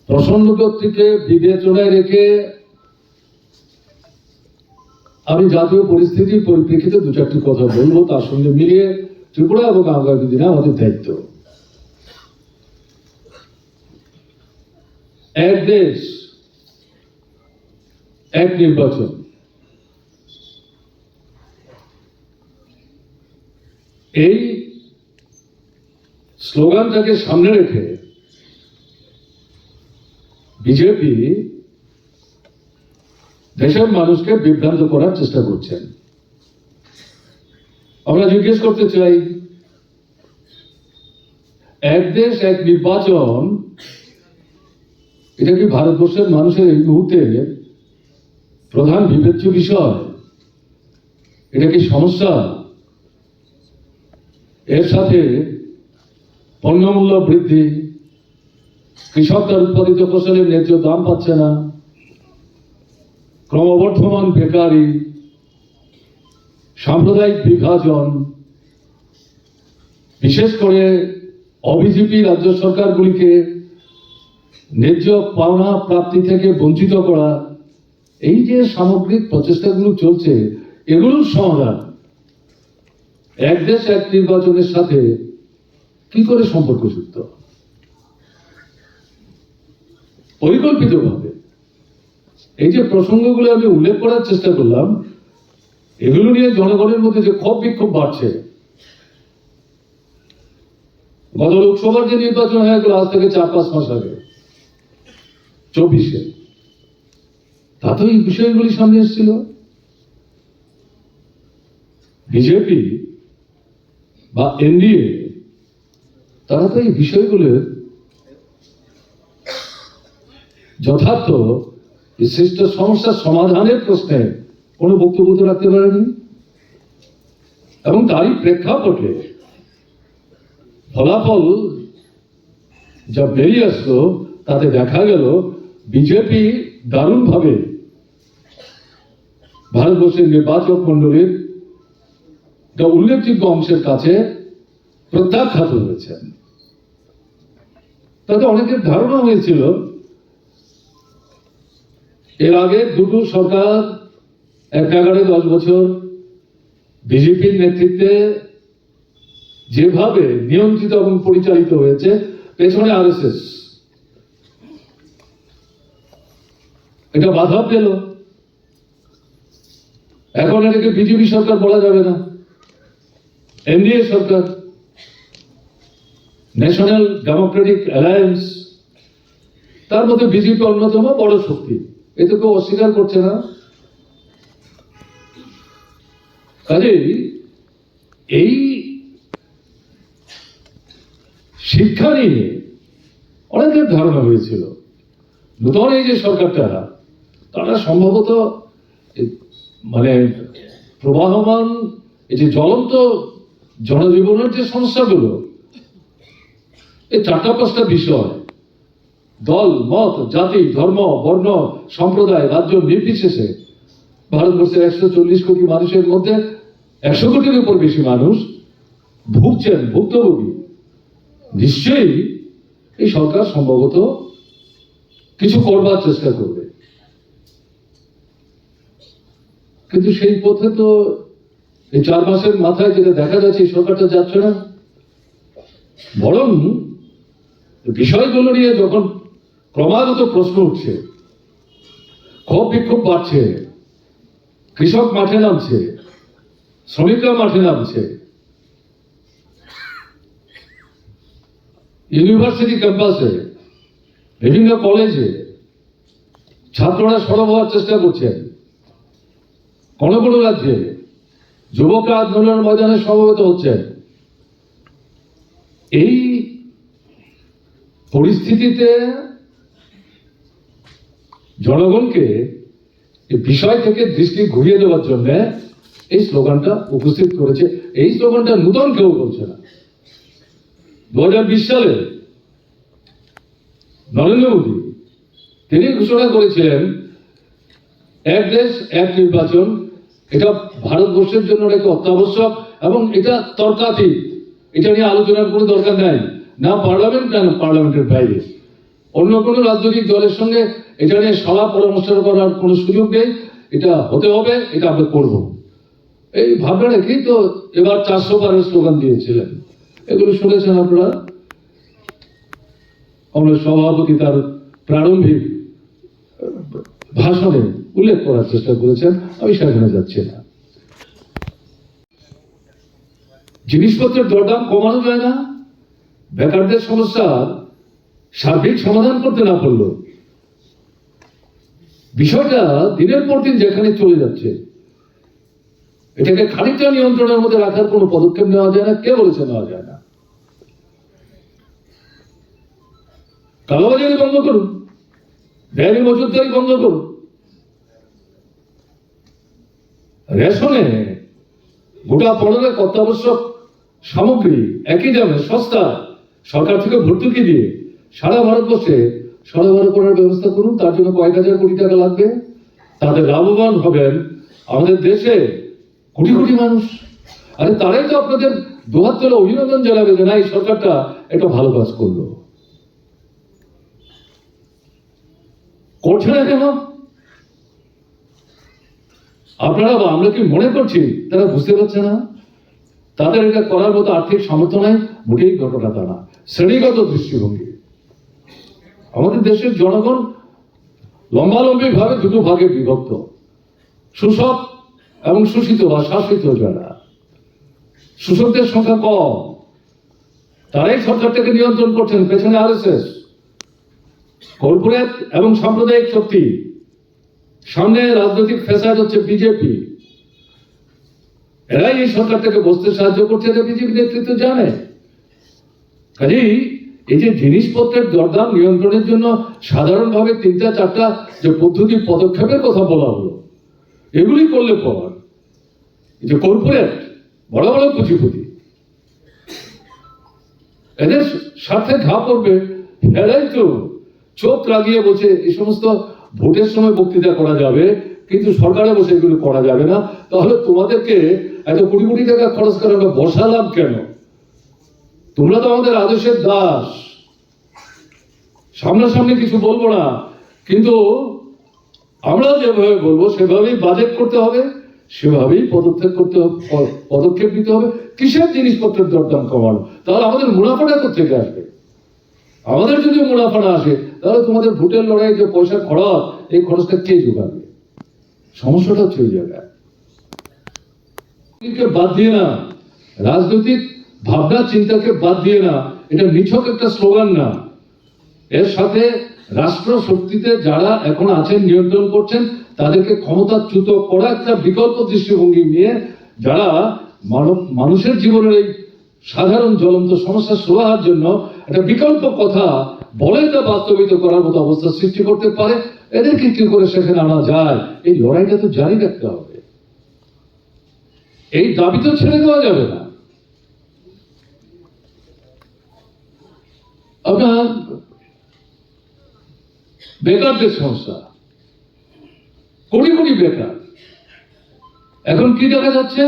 প্রসঙ্গটিকে বিবেচনায় রেখে আমি জাতীয় পরিস্থিতির পরিপ্রেক্ষিতে দু চারটি কথা বলবো, তার সঙ্গে মিলিয়ে ত্রিপুরা এবং আগামী দিনে আমাদের দায়িত্ব। এক দেশ এক নির্বাচন, এই স্লোগানটাকে সামনে রেখে বিজেপি দেশের মানুষকে বিভ্রান্ত করার চেষ্টা করছেন। আমরা জিজ্ঞেস করতে চাই, এক দেশ এক নির্বাচন, এটা কি ভারতবর্ষের মানুষের এই মুহূর্তে প্রধান বিবেচ্য বিষয়? এটা কি সমস্যা? এর সাথে পণ্যমূল্য বৃদ্ধি, কৃষকরা উৎপাদিত ফসলের ন্যায্য দাম পাচ্ছে না, ক্রমবর্ধমান বেকারি, সাম্প্রদায়িক বিভাজন, বিশেষ করে অবিজেপি রাজ্য সরকারগুলিকে ন্যায্য পাওনা প্রাপ্তি থেকে বঞ্চিত করা, এই যে সামগ্রিক প্রচেষ্টাগুলো চলছে, এগুলোর সমাধান এক দেশ এক নির্বাচনের সাথে কি করে সম্পর্কযুক্ত? পরিকল্পিতভাবে এই যে প্রসঙ্গগুলো আমি উল্লেখ করার চেষ্টা করলাম, এগুলো নিয়ে জনগণের মধ্যে যে ক্ষোভ বিক্ষোভ বাড়ছে। গত লোকসভার যে নির্বাচন হয়ে গেল আজ থেকে 4-5 মাস আগে 24-এ, তাতে এই বিষয়গুলি সামনে এসেছিল। বিজেপি বা এনডিএ তারা তো এই বিষয়গুলোর যথার্থ সৃষ্ট সমস্যার সমাধানের প্রশ্নে কোনো বক্তব্য তো রাখতে পারেনি, এবং তারই প্রেক্ষাপটে ফলাফল যা বেরিয়ে আসলো তাতে দেখা গেল বিজেপি দারুণভাবে ভারতবর্ষের নির্বাচক মন্ডলীর উল্লেখযোগ্য অংশের কাছে প্রত্যাখ্যাত হয়েছেন। তাতে অনেকের ধারণা হয়েছিল এর আগে দুটো সরকার এক নাগাড়ে 10 বছর বিজেপির নেতৃত্বে যেভাবে নিয়ন্ত্রিত এবং পরিচালিত হয়েছে, পেছনে আরএসএস, এটা বাধা পেল। এখন এটাকে বিজেপি সরকার বলা যাবে না, এনডিএ সরকার, ন্যাশনাল ডেমোক্রেটিক অ্যালায়েন্স, তার মধ্যে বিজেপি অন্যতম বড় শক্তি, এতে কেউ অস্বীকার করছে না। কাজেই এই শিক্ষা নিয়ে অনেকের ধারণা হয়েছিল নতুন এই যে সরকারটা, তারা সম্ভবত মানে প্রবাহমান এই যে জ্বলন্ত জনজীবনের যে সমস্যাগুলো, এই 4-5টা বিষয়, দল, মত, জাতি, ধর্ম, বর্ণ, সম্প্রদায়, রাজ্য নির্বিশেষে ভারতবর্ষের 140 কোটি মানুষের মধ্যে 100 কোটির উপর বেশি মানুষ ভুগছেন, ভুক্তভোগী। নিশ্চয়ই এই সরকার সম্ভবত কিছু করবার চেষ্টা করবে, কিন্তু সেই পথে তো এই 4 মাসের মাথায় যেটা দেখা যাচ্ছে, এই সরকারটা যাচ্ছে না। বরং বিষয়গুলো নিয়ে যখন ক্রমাগত প্রশ্ন উঠছে, ক্ষোভ বিক্ষোভ বাড়ছে, কৃষক মাঠে নামছে, শ্রমিকরা মাঠে নামছে, ইউনিভার্সিটি ক্যাম্পাসে, বিভিন্ন কলেজে ছাত্ররা সরব হওয়ার চেষ্টা করছেন, কোনো কোনো রাজ্যে যুবকরা আন্দোলনের ময়দানে সমবেত হচ্ছেন। এই পরিস্থিতিতে জনগণকে এই বিষয় থেকে দৃষ্টি ঘুরিয়ে দেওয়ার জন্য এই স্লোগানটা উপস্থিত করেছে। এই স্লোগানটা নতুন কেউ বলছে না। 2020 সালে নরেন্দ্র মোদী তিনি ঘোষণা করেছিলেন এক দেশ এক নির্বাচন, এটা ভারতবর্ষের জন্য একটা অত্যাবশ্যক এবং এটা তর্কাতীত, এটা নিয়ে আলোচনার কোনো দরকার নাই, না পার্লামেন্ট না পার্লামেন্টের বাইরে। অন্য কোনো রাজনৈতিক দলের সঙ্গে এটা নিয়ে সভা পরামর্শ করার কোনো সুযোগ নেই, এটা হতে হবে, এটা আমরা করব, এই ভাবনা রেখেই তো এবার 400 পারের স্লোগান দিয়েছিলেন। এগুলো শুনেছেন আপনারা। কংগ্রেস সভাপতি তার প্রারম্ভিক ভাষণে উল্লেখ করার চেষ্টা করেছেন, আমি সেখানে যাচ্ছি না। জিনিসপত্রের দরদাম কমানো যায় না, বেকারদের সমস্যার সার্বিক সমাধান করতে না পারলো, বিষয়টা দিনের পর দিন যেখানে চলে যাচ্ছে, এটাকে খানিকটা নিয়ন্ত্রণের মধ্যে রাখার কোনো পদক্ষেপ নেওয়া যায় না। কে বলেছে নেওয়া যায় না? কালোবাজারি বন্ধ করুন, ডায়েরি মজুতদারি বন্ধ করুন, রেশনে গোটা পড়নের অত্যাবশ্যক সামগ্রী একই দামে সস্তা সরকার থেকে ভর্তুকি দিয়ে সারা ভারতবর্ষে সরবরাহ করার ব্যবস্থা করুন। তার জন্য কয়েক হাজার কোটি টাকা লাগবে, তাদের লাভবান হবেন আমাদের দেশে কোটি কোটি মানুষ। আরে তারাই তো আপনাদের দুহাত তুলে অভিনন্দন জানাবে যে না, এই সরকারটা একটা ভালো কাজ করলো। করছে না কেন? আপনারা বা আমরা কি মনে করছি তারা বুঝতে পারছে না? তাদের এটা করার মতো আর্থিক সামর্থ্য নাই, মোটেই ঘটনা তা না। শ্রেণীগত দৃষ্টিভঙ্গি। আমাদের দেশের জনগণ লম্বালম্বি ভাবে দুটো ভাগে বিভক্ত, শোষক এবং শোষিত বা শাসিত যারা। শোষকদের সংখ্যা কম, তারাই সরকারটাকে নিয়ন্ত্রণ করছেন, পেছনে আরএসএস, কর্পোরেট এবং সাম্প্রদায়িক শক্তি, সামনে রাজনৈতিক ফ্যাসাদ হচ্ছে বিজেপি। এরাই এই সরকারটাকে বসতে সাহায্য করছে, এটা বিজেপি নেতৃত্ব জানে। কাজেই এই যে জিনিসপত্রের দরদাম নিয়ন্ত্রণের জন্য সাধারণভাবে 3-4টা যে পদ্ধতি পদক্ষেপের কথা বলা হলো, এগুলি করলে পর এই যে কর্পোরেট বড় বড় পুঁজিপতি, এদের সাথে ঘা পড়বে, এরাই তো চোখ লাগিয়ে বসে এই সমস্ত ভোটের সময় বক্তৃতা করা যাবে, কিন্তু সরকারে বসে এগুলো করা যাবে না। তাহলে তোমাদেরকে এত কোটি কোটি টাকা খরচ করে আমরা বসালাম কেন? তোমরা তো আমাদের আদেশের দাস। সামনাসামনি কিছু বলবো না, কিন্তু আমরা যেভাবে বলবো সেভাবেই বাজেট করতে হবে, সেভাবেই পদক্ষেপ নিতে হবে। কিসের জিনিসপত্রের দরদাম কমানো? তাহলে আমাদের মুনাফাটা কোথেকে আসবে? আমাদের যদি মুনাফা না আসে, তাহলে তোমাদের ভোটের লড়াই যে পয়সা খরচ, এই খরচটা কে যোগাবে? সমস্যাটা হচ্ছে ওই জায়গায়। বাদ দিয়ে না, রাজনৈতিক ভাবনা চিন্তাকে বাদ দিয়ে না, এটা নিছক একটা স্লোগান না। এর সাথে রাষ্ট্র শক্তিতে যারা এখন আছেন, নিয়ন্ত্রণ করছেন, তাদেরকে ক্ষমতাচ্যুত করা একটা বিকল্প দৃষ্টিভঙ্গি নিয়ে যারা মানুষের জীবনের এই সাধারণ জ্বলন্ত সমস্যা সুরাহার জন্য একটা বিকল্প কথা বলে তা বাস্তবিত করার মতো অবস্থা সৃষ্টি করতে পারে, এদেরকে কি করে সেখানে আনা যায়, এই লড়াইটা তো জারি রাখতে হবে। এই দাবি তো ছেড়ে দেওয়া যাবে না। আপনার বেকারদের সমস্যা, কোটি কোটি বেকার। এখন কি দেখা যাচ্ছে?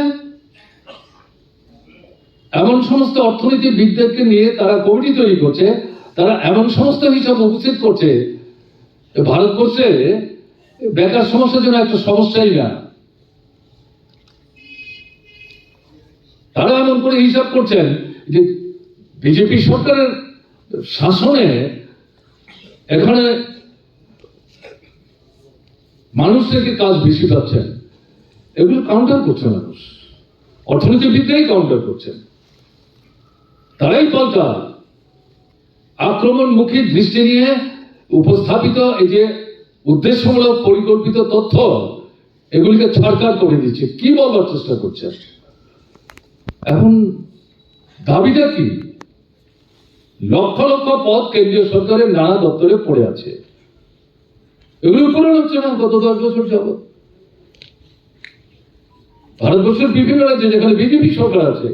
এমন সমস্ত অর্থনীতিবিদদেরকে নিয়ে তারা কমিটি তৈরি করছে, তারা এমন সমস্ত হিসাব উপস্থিত করছে ভারতবর্ষে বেকার সমস্যার জন্য একটা সমস্যাই না। তারা এমন করে হিসাব করছেন যে বিজেপি সরকারের শাসনে এখানে মানুষ থেকে কাজ বেশি পাচ্ছেন, এগুলো কাউন্টার করছে মানুষ, অর্থনীতিবিদরাই কাউন্টার করছেন। তারাই পাল্টা আক্রমণমুখী দৃষ্টি নিয়ে উপস্থাপিত এই যে উদ্দেশ্যমূলক পরিকল্পিত তথ্য, এগুলিকে ছাড়কার করে দিচ্ছে। কি বলবার চেষ্টা করছেন? এখন দাবিটা কি? লক্ষ লক্ষ পদ কেন্দ্রীয় সরকারের নানা দপ্তরে পড়ে আছে, এগুলো পূরণ হচ্ছে না গত 10 বছর যাবত। ভারতবর্ষের বিভিন্ন রাজ্যে যেখানে বিজেপি সরকার আছে,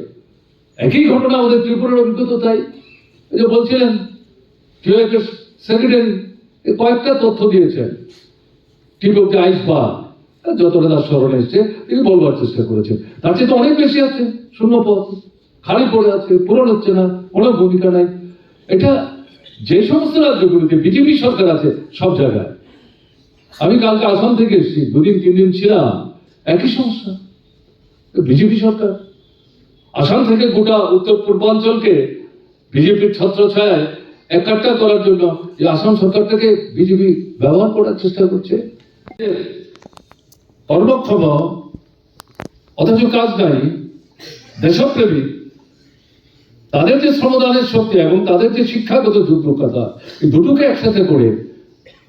একই ঘটনা আমাদের ত্রিপুরার অভিজ্ঞতা। তাই এই যে বলছিলেন কেউ একটা সেক্রেটারি কয়েকটা তথ্য দিয়েছেন, টিপ অফ দ্য আইসবার্গ, যতটা তার স্মরণে এসছে তিনি বলবার চেষ্টা করেছেন। তার চেয়ে তো অনেক বেশি আছে, শূন্য পদ খালি পড়ে আছে, পূরণ হচ্ছে না, কোনো ভূমিকা নাই। এটা যে সমস্ত রাজ্যগুলিতে বিজেপি সরকার আছে সব জায়গায়, আমি কালকে আসাম থেকে এসেছি, 2-3 দিন ছিলাম, একই সমস্যা, বিজেপি সরকার। আসাম থেকে গোটা উত্তর পূর্বাঞ্চলকে বিজেপির ছত্রছায়ায় একাট্টা করার জন্য যে আসাম সরকারটাকে বিজেপি ব্যবহার করার চেষ্টা করছে। কর্মক্ষম অথচ কাজ নাই, দেশপ্রেমী, তাদের যে শ্রমদানের শক্তি এবং তাদের যে শিক্ষাগত যোগ্যতা, এই দুটোকে একসাথে করে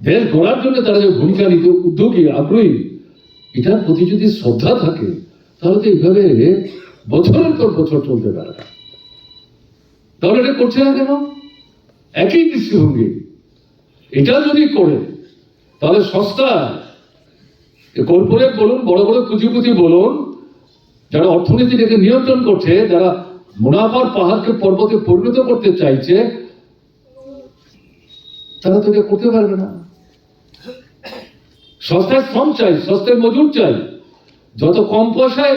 দেশ গড়ার জন্য তারা যে ভূমিকা নিতে উদ্যোগী, আগ্রহী, এটার প্রতি যদি শ্রদ্ধা থাকে তাহলে তো এইভাবে বছরের পর বছর চলতে পারে না। তাহলে এটা করছে না কেন? একই দৃষ্টিভঙ্গি। এটা যদি করে তাহলে সস্তা কর্পোরেট বলুন, বড় বড় পুঁজিপতি বলুন, যারা অর্থনীতিটাকে নিয়ন্ত্রণ করছে, যারা মুনাফার পাহাড়কে পর্বতে পরিণত করতে চাইছে, তারা তো এটা করতে পারবে না। সস্তায় শ্রম চাই, সস্তায় মজুর চাই। যত কম পয়সায়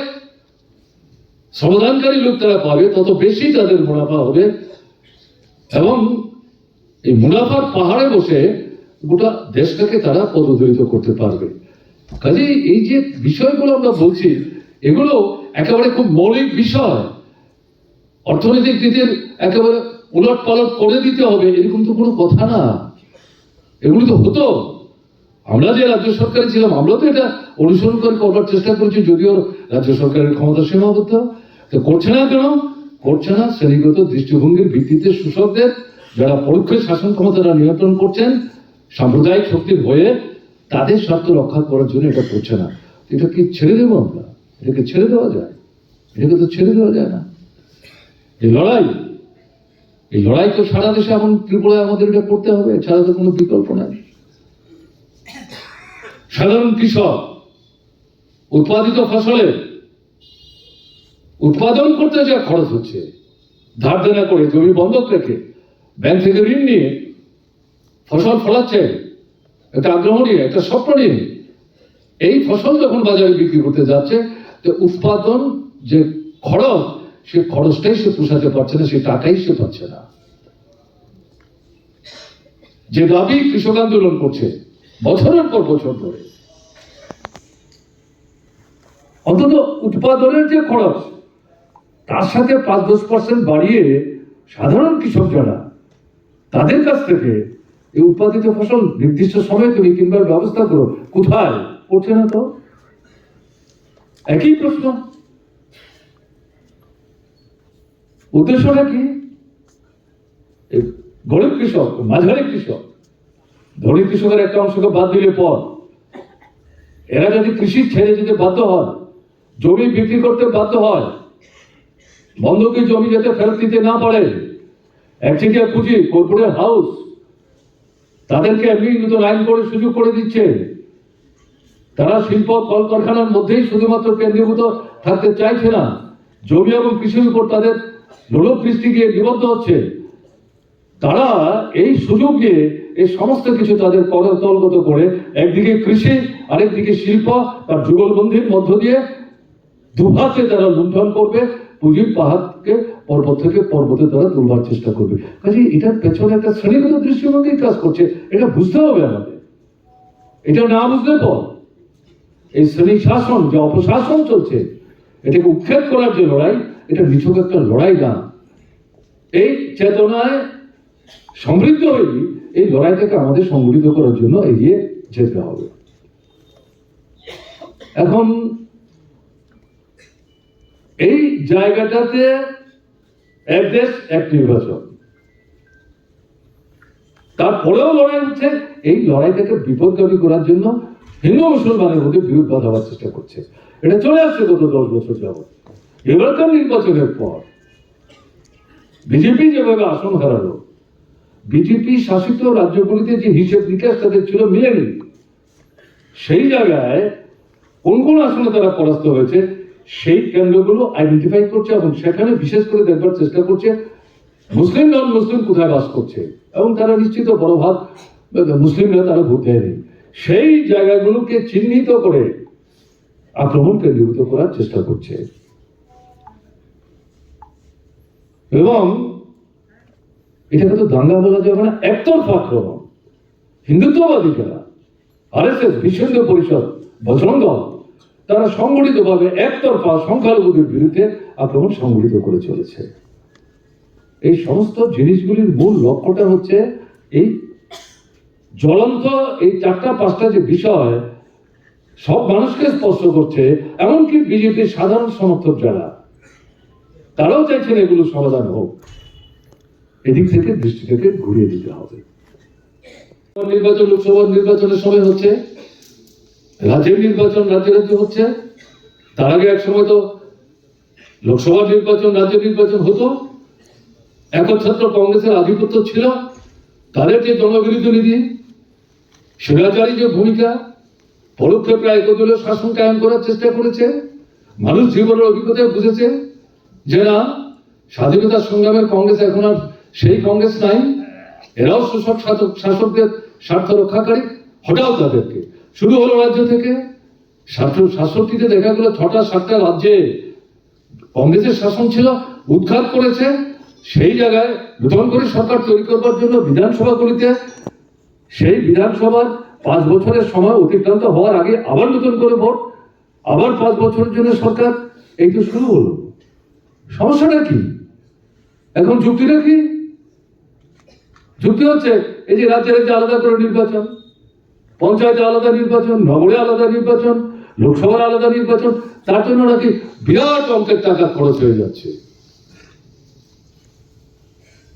শ্রমদানকারী লোক তারা পাবে, তত বেশি তাদের মুনাফা হবে এবং এই মুনাফার পাহাড়ে বসে গোটা দেশটাকে তারা পদদলিত করতে পারবে। কাজে এই যে বিষয়গুলো আমরা বলছি, এগুলো একেবারে খুব মৌলিক বিষয়। অর্থনৈতিক নীতির একেবারে উলট পালট করে দিতে হবে এরকম তো কোনো কথা না। এগুলো তো হতো। আমরা যে রাজ্য সরকারে ছিলাম, আমরা তো এটা অনুসরণ করে করবার চেষ্টা করছি, যদিও রাজ্য সরকারের ক্ষমতা সীমাবদ্ধ। তো করছে না কেন? করছে না শ্রেণীগত দৃষ্টিভঙ্গির ভিত্তিতে শোষকদের, যারা পরোক্ষ শাসন ক্ষমতাটা নিয়ন্ত্রণ করছেন সাম্প্রদায়িক শক্তির হয়ে, তাদের স্বার্থ রক্ষা করার জন্য এটা করছে না। এটা কি ছেড়ে দেবো আমরা? এটাকে ছেড়ে দেওয়া যায়? এটাকে তো ছেড়ে দেওয়া যায় না। এই লড়াই তো সারা দেশে, এখন ত্রিপুরায় আমাদের এটা করতে হবে, ছাড়া তো কোনো বিকল্প নাই। সাধারণ কৃষক উৎপাদিত ফসলের উৎপাদন করতে যা খরচ হচ্ছে, ধার দেনা করে, জমি বন্ধক রেখে, ব্যাংক থেকে ঋণ নিয়ে ফসল ফলাচ্ছে, একটা আগ্রহ নিয়ে, একটা স্বপ্ন নিয়ে, এই ফসল যখন বাজারে বিক্রি করতে যাচ্ছে, তো উৎপাদন যে খরচ, সে খরচটাই সে পোষাতে পারছে না, সে টাকাই সে পাচ্ছে না। যে দাবি কৃষক আন্দোলন করছে বছরের পর বছর ধরে, অন্তত উৎপাদনের যে খরচ, তার সাথে 5-10% বাড়িয়ে সাধারণ কৃষক যারা, তাদের কাছ থেকে এই উৎপাদিত ফসল নির্দিষ্ট সময়ে তুমি কিনবার ব্যবস্থা করো। কোথায়? করছে না তো। একই প্রশ্ন। উদ্দেশ্যটা কি? গরিব কৃষক, মাঝারি কৃষক, ধনী কৃষকের একটা অংশকে বাদ দিলে পর, এরা যদি কৃষি ছেড়ে যেতে বাধ্য হয়, জমি বিক্রি করতে বাধ্য হয়, বন্ধকি জমি যাতে ফেরত দিতে না পারে, একচেটিয়া পুঁজি, কর্পোরেট হাউস, তাদেরকে এমনি নতুন আইন করে সুযোগ করে দিচ্ছে। তারা শিল্প কলকারখানার মধ্যেই শুধুমাত্র কেন্দ্রীভূত থাকতে চাইছে না, জমি এবং কৃষির উপর তাদের লোলক দৃষ্টি গিয়ে নিবদ্ধ হচ্ছে। তারা এই সুযোগ নিয়ে এই সমস্ত কিছু তাদের করতলগত করে, একদিকে কৃষি, আরেকদিকে শিল্প, তার যুগলবন্দির মধ্য দিয়ে দুহাতে তারা লুণ্ঠন করবে, পুঁজির পাহাড়কে পর্বত থেকে পর্বতে তারা তুলবার চেষ্টা করবে। কাজে এটার পেছনে একটা শ্রেণীগত দৃষ্টিভঙ্গি কাজ করছে, এটা বুঝতে হবে আমাদের। এটা না বুঝলে পর এই শ্রেণী শাসন, যে অপশাসন চলছে, এটাকে উৎখাত করার যে লড়াই, এটা নিছক একটা লড়াই না। এই চেতনায় সমৃদ্ধ হয়ে এই লড়াইটাকে আমাদের সংগঠিত করার জন্য এগিয়ে যেতে হবে। এখন এই জায়গাটাতে এক দেশ এক নির্বাচন, তারপরেও লড়াই হচ্ছে। এই লড়াইটাকে বিপদগামী করার জন্য হিন্দু মুসলমানের মধ্যে বিরোধ বাঁধাবার চেষ্টা করছে। এটা চলে আসছে গত 10 বছর যাবত। এবারকার নির্বাচনের পর বিজেপি যেভাবে আসন হারালো, বিজেপি শাসিত রাজ্যগুলিতে যে হিসেব নিকাশ তাদের ছিল মিলেনি, সেই জায়গায় কোন কোন আসনে তারা পরাস্ত হয়েছে সেই কেন্দ্রগুলো আইডেন্টিফাই করছে এবং সেখানে বিশেষ করে দেখবার চেষ্টা করছে মুসলিম নন মুসলিম কোথায় বাস করছে, এবং তারা নিশ্চিত বড় ভাগ মুসলিমরা তারা ভোট দেয়নি। সেই জায়গাগুলোকে চিহ্নিত করে আক্রমণ কেন্দ্রীভূত করার চেষ্টা করছে। এবং এটাকে তো দাঙ্গা বলা যাবে না, একতরফা আক্রমণ। হিন্দুত্ববাদী যারা, আরএসএস, বিশ্ব হিন্দু পরিষদ, বজরং দল, তারা সংগঠিতভাবে একতরফা সংখ্যালঘুদের বিরুদ্ধে আক্রমণ সংগঠিত করে চলেছে। এই সমস্ত জিনিসগুলির মূল লক্ষ্যটা হচ্ছে এই জ্বলন্ত এই 4-5টা যে বিষয় সব মানুষকে স্পর্শ করছে, এমনকি বিজেপির সাধারণ সমর্থক যারা, তারাও চাইছেন এগুলো সমাধান হোক। এদিক থেকে দৃষ্টিটাকে ঘুরিয়ে দিতে হবে। নির্বাচন, লোকসভা নির্বাচনের সময় হচ্ছে, রাজ্যের নির্বাচন রাজ্যে রাজ্যে হচ্ছে। তার আগে এক সময় তো লোকসভা নির্বাচন, রাজ্য নির্বাচন হতো। একচ্ছত্র কংগ্রেসের আধিপত্য ছিল, তাদের যে জনবিরোধী নীতি, স্বৈরাচারী যে ভূমিকা, পরোক্ষে প্রায় একদলীয় শাসন কায়েম করার চেষ্টা করেছে। মানুষ জীবনের অভিজ্ঞতায় বুঝেছে যে না, স্বাধীনতা সংগ্রামের কংগ্রেস এখন আর সেই কংগ্রেস নাই। এরাও শোষক শাসকদের স্বার্থ রক্ষাকারী। হঠাৎ তাদেরকে শুরু হলো রাজ্য থেকে। 67-তে দেখা গেল 6টা-7টা রাজ্যে কংগ্রেসের শাসন ছিল, উৎখাত করেছে। সেই জায়গায় নতুন করে সরকার তৈরি করবার জন্য বিধানসভাগুলিতে, সেই বিধানসভার 5 বছরের সময় অতিক্রান্ত হওয়ার আগে আবার নতুন করে ভোট, আবার 5 বছরের জন্য সরকার। এই তো শুরু হলো। সমস্যাটা কি এখন? যুক্তিটা কি? যুক্তি হচ্ছে এই যে রাজ্যে রাজ্যে আলাদা করে নির্বাচন, পঞ্চায়েতে আলাদা নির্বাচন, নগরে আলাদা নির্বাচন, লোকসভার আলাদা নির্বাচন, তার জন্য নাকি বিরাট অঙ্কের টাকা খরচ হয়ে যাচ্ছে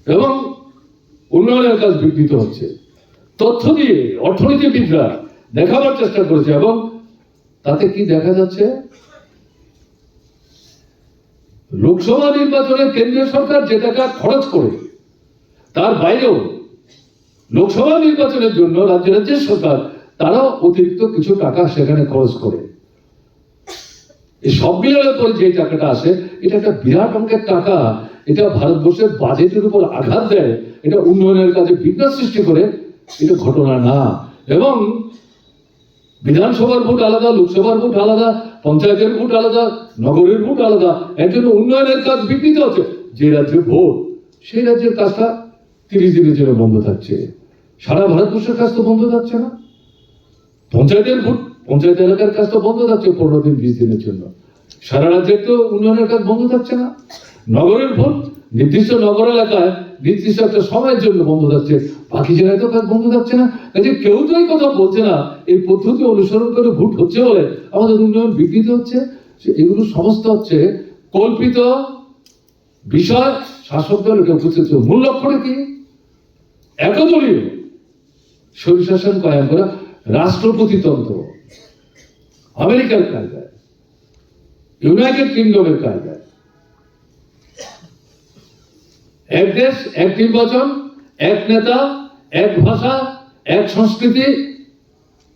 এবং উন্নয়নের কাজ বিঘ্নিত হচ্ছে। তথ্য দিয়ে অর্থনীতিবিদরা দেখাবার চেষ্টা করেছে এবং তাতে কি দেখা যাচ্ছে? লোকসভা নির্বাচনে কেন্দ্রীয় সরকার যে টাকা খরচ করে, তার বাইরেও লোকসভা নির্বাচনের জন্য রাজ্য রাজ্যের সরকার তারাও অতিরিক্ত কিছু টাকা সেখানে খরচ করে। এই সব মিলানোর পরে যে টাকাটা আসে, এটা একটা বিরাট অঙ্কের টাকা। এটা ভারতবর্ষের বাজেটের উপর আঘাত দেয়, এটা উন্নয়নের কাজে বিঘ্ন সৃষ্টি করে। এটা ঘটনা না। এবং বিধানসভার ভোট আলাদা, লোকসভার ভোট আলাদা, পঞ্চায়েতের ভোট আলাদা, নগরের ভোট আলাদা। এর জন্য উন্নয়নের কাজ বিঘ্নিত হচ্ছে। যে রাজ্যে ভোট, সেই রাজ্যের কাজটা 30 দিনের জন্য বন্ধ থাকছে। সারা ভারতবর্ষের কাজ তো বন্ধ থাকছে না। পঞ্চায়েতের ভোট, পঞ্চায়েত এলাকার কাজ তো বন্ধ থাকছে 15 দিন 20 দিনের জন্য। সারা রাজ্যের তো উন্নয়নের কাজ বন্ধ থাকছে না। নগরের ভোট নির্দিষ্ট নগর এলাকায় নির্দিষ্ট একটা সময়ের জন্য বন্ধ থাকছে, বাকি জায়গায় তো কাজ বন্ধ থাকছে না। কাজে কেউ তো এই কথা বলছে না এই পদ্ধতি অনুসরণ করে ভোট হচ্ছে বলে আমাদের উন্নয়ন বিঘ্নিত হচ্ছে। এগুলো সমস্ত হচ্ছে কল্পিত বিষয়। শাসক দল এটা বুঝতেছে। মূল লক্ষ্যটা কি? একদলীয় স্বৈরশাসন কায়েম করা, রাষ্ট্রপতিতন্ত্র আমেরিকার কায়দায়, ইউনাইটেড কিংডমের কায়দায়। এক দেশ, এক নির্বাচন, এক নেতা, এক ভাষা, এক সংস্কৃতি,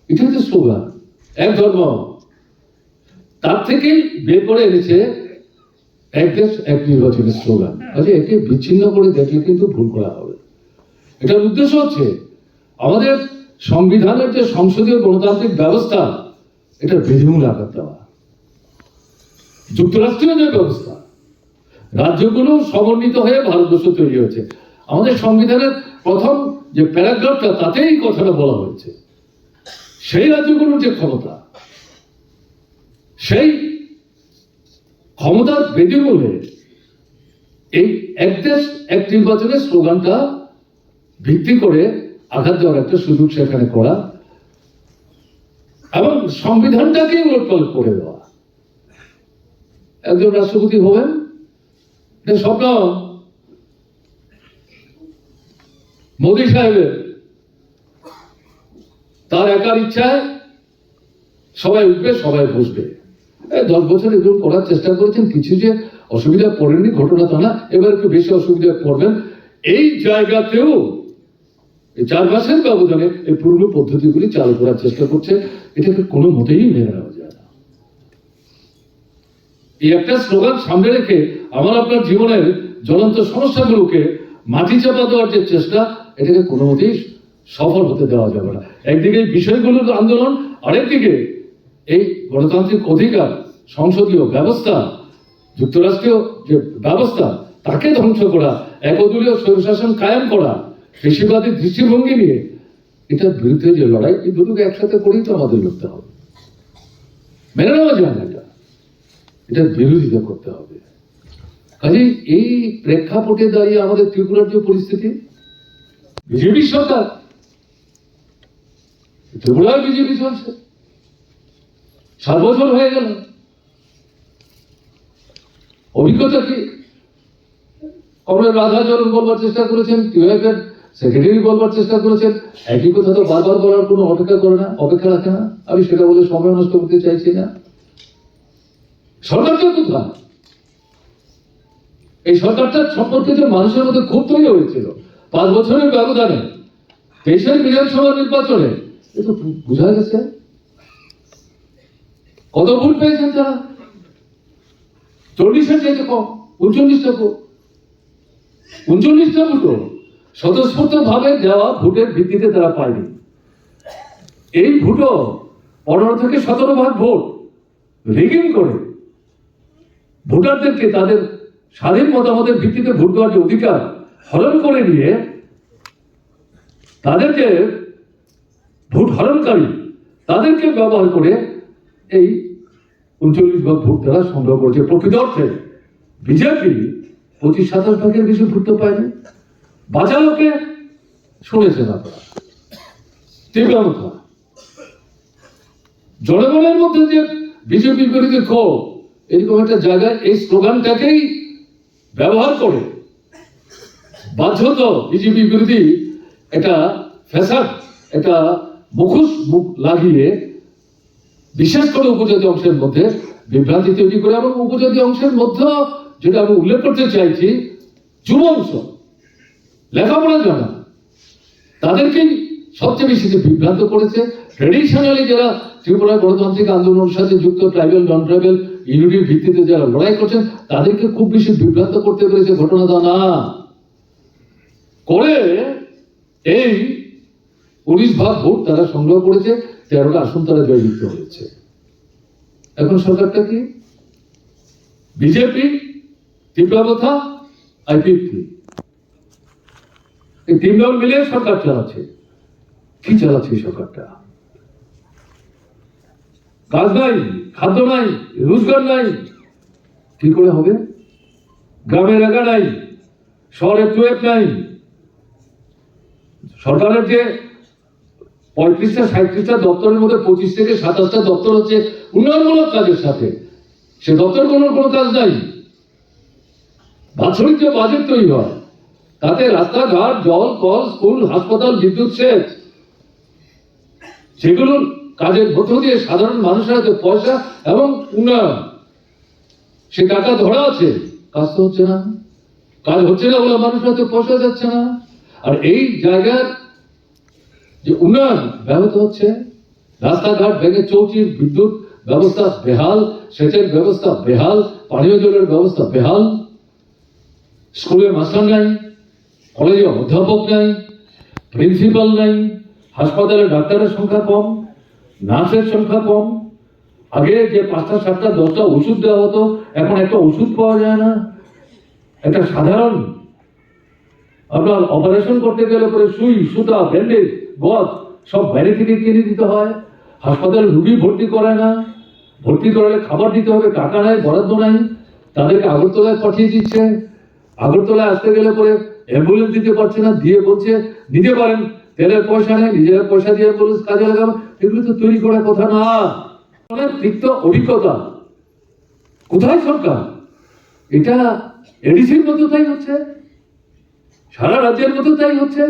এটা হচ্ছে স্লোগান। এক ধর্ম, তার থেকেই বের করে এনেছে এক দেশ এক নির্বাচনের স্লোগান। আচ্ছা, একে বিচ্ছিন্ন করে দেখলে কিন্তু ভুল করা হবে। এটার উদ্দেশ্য হচ্ছে আমাদের সংবিধানের যে সংসদীয় গণতান্ত্রিক ব্যবস্থা, এটা বিধিমূল আঘাত দেওয়া। যুক্তরাষ্ট্রীয় যে ব্যবস্থা, রাজ্যগুলো সমন্বিত হয়ে ভারতবর্ষ তৈরি হয়েছে। আমাদের সংবিধানের প্রথম যে প্যারাগ্রাফটা, তাতেই কথাটা বলা হয়েছে সেই রাজ্যগুলোর যে ক্ষমতা, সেই ক্ষমতার বেদিমূলে এই এক দেশ এক নির্বাচনের স্লোগানটা ভিত্তি করে আঘাত দেওয়ার একটা সুযোগ সেখানে করা এবং সংবিধানটাকে উলটপালট করে দেওয়া। একজন রাষ্ট্রপতি হবেন, এটা স্বপ্ন মোদী সাহেবের। তার একার ইচ্ছায় সবাই উঠবে, সবাই বসবে। 10 বছর এগুলো করার চেষ্টা করেছেন, কিছু যে অসুবিধা পড়েননি ঘটনা তা না, এবার একটু বেশি অসুবিধায় পড়বেন। এই জায়গাতেও 4 মাসের ব্যবধানে এই পুরনো পদ্ধতিগুলি চালু করার চেষ্টা করছে। এটাকে কোনো মতেই মেনে নেওয়া যায় না। এই একটা স্লোগান সামনে রেখে আমার আপনার জীবনের জ্বলন্ত সমস্যাগুলোকে মাটি চাপা দেওয়ার যে চেষ্টা, এটাকে কোনো মতেই সফল হতে দেওয়া যাবে না। একদিকে এই বিষয়গুলোর আন্দোলন, আরেকদিকে এই গণতান্ত্রিক অধিকার, সংসদীয় ব্যবস্থা, যুক্তরাষ্ট্রীয় যে ব্যবস্থা, তাকে ধ্বংস করা একদলীয় স্বৈরশাসন কায়েম করা, পেশিবাদী দৃষ্টিভঙ্গি নিয়ে এটার বিরুদ্ধে যে লড়াই, এই দুটোকে একসাথে করেই তো আমাদের লড়তে হবে। মেনে নেওয়া যায় না, এটার বিরোধিতা করতে হবে। কাজে এই প্রেক্ষাপটে দাঁড়িয়ে আমাদের ত্রিপুরার যে পরিস্থিতি, বিজেপি সরকার, ত্রিপুরার বিজেপি চলছে 7 বছর হয়ে গেল। অভিজ্ঞতা কি? কমরেড রাধাচরণ বলবার চেষ্টা করেছেন, টিওএফের সেক্রেটারি বলবার চেষ্টা করেছেন, একই কথা তো বারবার বলার কোনো অপেক্ষা রাখে না। আমি সেটা বলে সময় নষ্ট করতে চাইছি না। সরকারটা কোথায়? এই সরকারটা সম্পর্কে যে মানুষের মধ্যে ক্ষোভ তৈরি হয়েছিল 5 বছরের ব্যবধানে, 23 বিধানসভা নির্বাচনে, এ তো বোঝা গেছে। কত ভোট পেয়েছেন তারা? 40-এর চাইতে কম, 39টা ভোট। 39টা ভোটও স্বতঃস্ফূর্ত ভাবে দেওয়া ভোটের ভিত্তিতে তারা পায়নি। এই ভোটও 15 থেকে 17 ভাগ ভোট রিগিং করে ভোটারদেরকে তাদের স্বাধীন মতামতের ভিত্তিতে ভোট দেওয়ার যে অধিকার হরণ করে নিয়ে তাদেরকে ভোট হরণকারী তাদেরকে ব্যবহার করে এই 39 ভাগ ভোট তারা সংগ্রহ করেছে। প্রকৃত অর্থে বিজেপি 25-27 ভাগের বেশি ভোট তো পায়নি। বাঁচালোকে শুনেছেন আপনারা, তীব্রতা জনগণের মধ্যে যে বিজেপি বিরোধী ক্ষোভ, এরকম একটা জায়গায় এই স্লোগানটাকেই ব্যবহার করে বাধ্যত বিজেপি বিরোধী একটা ফ্যাসাদ, একটা মুখ লাগিয়ে বিশেষ করে উপজাতি অংশের মধ্যে বিভ্রান্তি তৈরি করে, এবং উপজাতি অংশের মধ্যে যেটা আমি উল্লেখ করতে চাইছি, যুব অংশ, লেখাপড়া জানা, তাদেরকেই সবচেয়ে বেশি বিভ্রান্ত করেছে। ট্রেডিশনালি যারা ত্রিপুরা গণতান্ত্রিক আন্দোলনের সাথে যুক্ত, ট্রাইবেল নন ট্রাইবেল ইউনিটির ভিত্তিতে যারা লড়াই করছেন, তাদেরকে খুব বেশি বিভ্রান্ত করতে পেরেছে। ঘটনা তা না করে এই 19 ভাগ ভোট তারা সংগ্রহ করেছে, 13টা আসন তারা জয়যুক্ত হয়েছে। এখন সরকারটা কি? বিজেপি, তীব্রতা, আইপিএফটি, এই 3 দল মিলে সরকার চালাচ্ছে। কি চালাচ্ছে সরকারটা? কাজ নাই, খাদ্য নাই, রোজগার নাই, কি করে হবে? গ্রামের এলাকা নাই, শহরের টুয়েব নাই। সরকারের যে 35-37টা দপ্তরের মধ্যে 25 থেকে 27টা দপ্তর হচ্ছে উন্নয়নমূলক কাজের সাথে, সে দপ্তরগুলোর কোনো কাজ নাই। বাৎসরিক যে বাজেট তৈরি হয়, তাতে রাস্তাঘাট, জল, কল, স্কুল, হাসপাতাল, বিদ্যুৎ, সেচ, সেগুলোর কাজের মধ্য দিয়ে সাধারণ মানুষের হাতে পয়সা এবং উন্নয়ন, সে টাকা ধরা আছে, কাজ তো হচ্ছে না। কাজ হচ্ছে না বলে মানুষের হাতে পয়সা যাচ্ছে না। আর এই জায়গার যে উন্নয়ন ব্যাহত হচ্ছে, রাস্তাঘাট ভেঙে চৌচির, বিদ্যুৎ ব্যবস্থা বেহাল, সেচের ব্যবস্থা বেহাল, পানীয় জলের ব্যবস্থা বেহাল, স্কুলে মাস্টার নাই, কলেজে অধ্যাপক নাই, প্রিন্সিপাল নাই, হাসপাতালে ডাক্তারের সংখ্যা কম, নার্সের সংখ্যা কম। আগে যে 5টা 7টা 10টা ওষুধ দেওয়া হতো, এখন একটা ওষুধ পাওয়া যায় না। একটা সাধারণ আপনার অপারেশন করতে গেলে পরে সুই, সুতা, ব্যান্ডেজ, গজ সব বাইরে থেকে কিনে দিতে হয়। হাসপাতালে রুগী ভর্তি করে না, ভর্তি করালে খাবার দিতে হবে, টাকা নাই, বরাদ্দ নাই, তাদেরকে আগরতলায় পাঠিয়ে দিচ্ছে। আগরতলায় আসতে গেলে পরে অ্যাম্বুলেন্স দিতে পারছে না, দিয়ে বলছে নিতে পারেন, তেলের পয়সা নেই, নিজেরা পয়সা দিয়ে অ্যাম্বুলেন্স কাজে লাগাবো। এগুলো তো তৈরি করার কথা না। তিক্ত অভিজ্ঞতা কোথায় সরকার? এটা এডিসির মধ্যে তাই হচ্ছে, সারা রাজ্যের মধ্যে তাই হচ্ছে।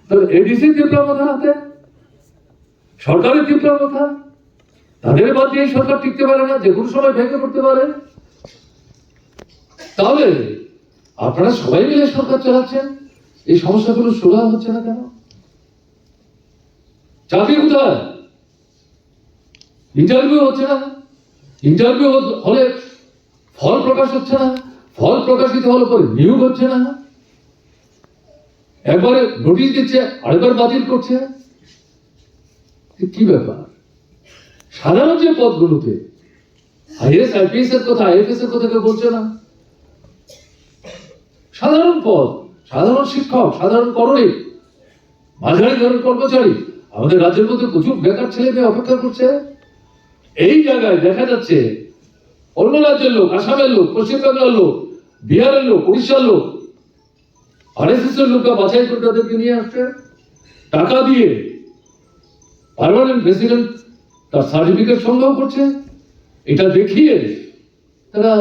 তাহলে এডিসি তীব্রতা হাতে, সরকারের তীব্রতা, তাদের বাদ দিয়ে সরকার টিকতে পারে না, যে কোনো সময় ভেঙে পড়তে পারে। তাহলে আপনারা সবাই মিলে সরকার চালাচ্ছেন, এই সমস্যাগুলো সুরাহা হচ্ছে না কেন? চাকরি কোথায়? ইন্টারভিউ হচ্ছে না, ইন্টারভিউ হলে ফল প্রকাশ হচ্ছে না, ফল প্রকাশিত হলে পরে নিয়োগ হচ্ছে না, একবারে নোটিশ দিচ্ছে, আরেকবার বাতিল করছে। কি ব্যাপার? সাধারণ যে পদগুলোতে আইএস, আইপিএস এর কথা, আইএফএস এর কথা কেউ বলছে না। সাধারণ পদ, সাধারণ শিক্ষক, সাধারণ করণিক, মাঝারি ধরনের কর্মচারী। আমাদের রাজ্যের মধ্যে প্রচুর বেকার ছেলে মেয়ে অপেক্ষা করছে। এই জায়গায় দেখা যাচ্ছে অন্য রাজ্যের লোক, আসামের লোক, পশ্চিমবাংলার লোক, বিহারের লোক, উড়িষ্যার লোক, RSS এর লোকরা বাছাই করে তাদেরকে নিয়ে আসছে টাকা দিয়ে। পার্মানেন্ট রেসিডেন্ট তার সার্টিফিকেট সংগ্রহ করছে। এটা দেখিয়ে তারা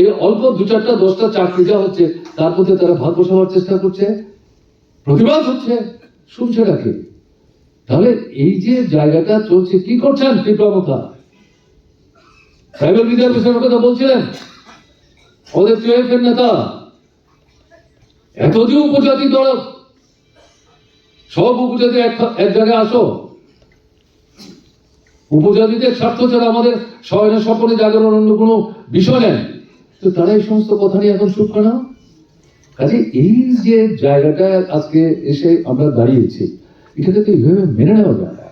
এই অল্প 2-4-10টা চাকরি যা হচ্ছে তার মধ্যে তারা ভাগ বসাবার চেষ্টা করছে, প্রতিবাদ হচ্ছে, শুনছে নাকি? তাহলে এই যে জায়গাটা চলছে, কি করছেন তীব্রমতা? ট্রাইবাল রিজার্ভেশনের কথা বলছিলেন আমাদের TIF এর নেতা। এত যে উপজাতি দরদ, সব উপজাতি এক জায়গায় আসো। উপজাতিদের স্বার্থ ছাড়া আমাদের শয়নে স্বপনে জাগরণ অন্য কোনো বিষয় নেই। তো তারা এই সমস্ত কথা নিয়ে এখন চুপ করে না। কাজে এই যে জায়গাটা আজকে এসে আমরা দাঁড়িয়েছি, এটাকে তো এইভাবে মেনে নেওয়া যায় না।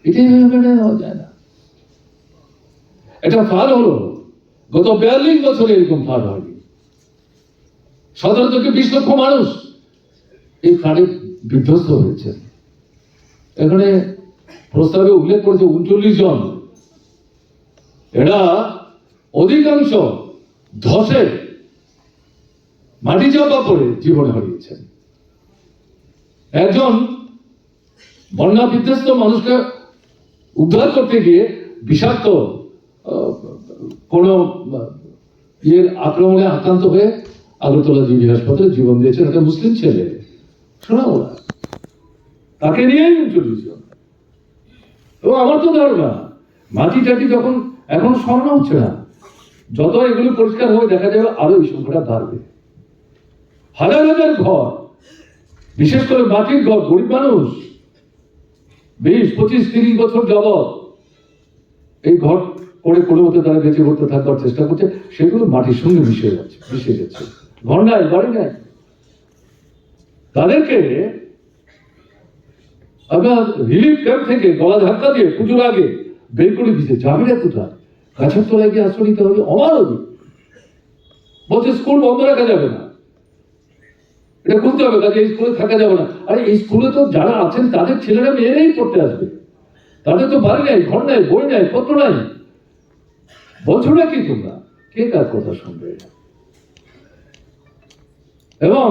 এটা এইভাবে মেনে নেওয়া যায় না। এটা ফার হলো, গত 42 বছরে এরকম ফার হয়নি। 17 থেকে 20 লক্ষ মানুষ এই ফ্লাডে বিধ্বস্ত হয়েছে। এখানে প্রস্তাবে উল্লেখ করেছে 39 জন। এরা অধিকাংশ ধসে মাটি চাপা পড়ে জীবন হারিয়েছেন। একজন বন্যা বিধ্বস্ত মানুষকে উদ্ধার করতে গিয়ে বিষাক্ত কোন ইয়ের আক্রমণে আক্রান্ত হয়ে আগরতলা জিবি হাসপাতালে জীবন দিয়েছেন। একটা মুসলিম ছেলে, শোনা ওরা, তাকে নিয়েই 39 জন। এবং আমার তো ধারণা মাটি টাটি যখন এখন সরানো হচ্ছে না, যত এগুলো পরিষ্কার হয়ে দেখা যাবে আরো এই সংখ্যাটা বাড়বে। হাজার হাজার ঘর, বিশেষ করে মাটির ঘর, গরিব মানুষ 20, 25, 30 বছর যাবৎ এই ঘর করে কোনো মতে তারা বেঁচে করতে থাকবার চেষ্টা করছে, সেগুলো মাটির সঙ্গে মিশে গেছে। ঘর নাই, বাড়ি নাই। তাদেরকে আপনার রিলিফ ক্যাম্প থেকে গলা ধাক্কা দিয়ে পুজোর আগে বের করে দিতে যাবে না কোথায়? গাছের তলায় গিয়ে আশ্রয় নিতে হবে। অমানবিক। বলছে স্কুল বন্ধ রাখা যাবে না, এটা খুলতে হবে, কাজে এই স্কুলে থাকা যাবে না। আরে এই স্কুলে তো যারা আছেন তাদের ছেলেরা মেয়েরাই পড়তে আসবে, তাদের তো বাড়ি নাই, ঘর নাই, বই নাই, পত্র নাই। বলছো না কি তোমরা? কে কার কথা শুনবে? এবং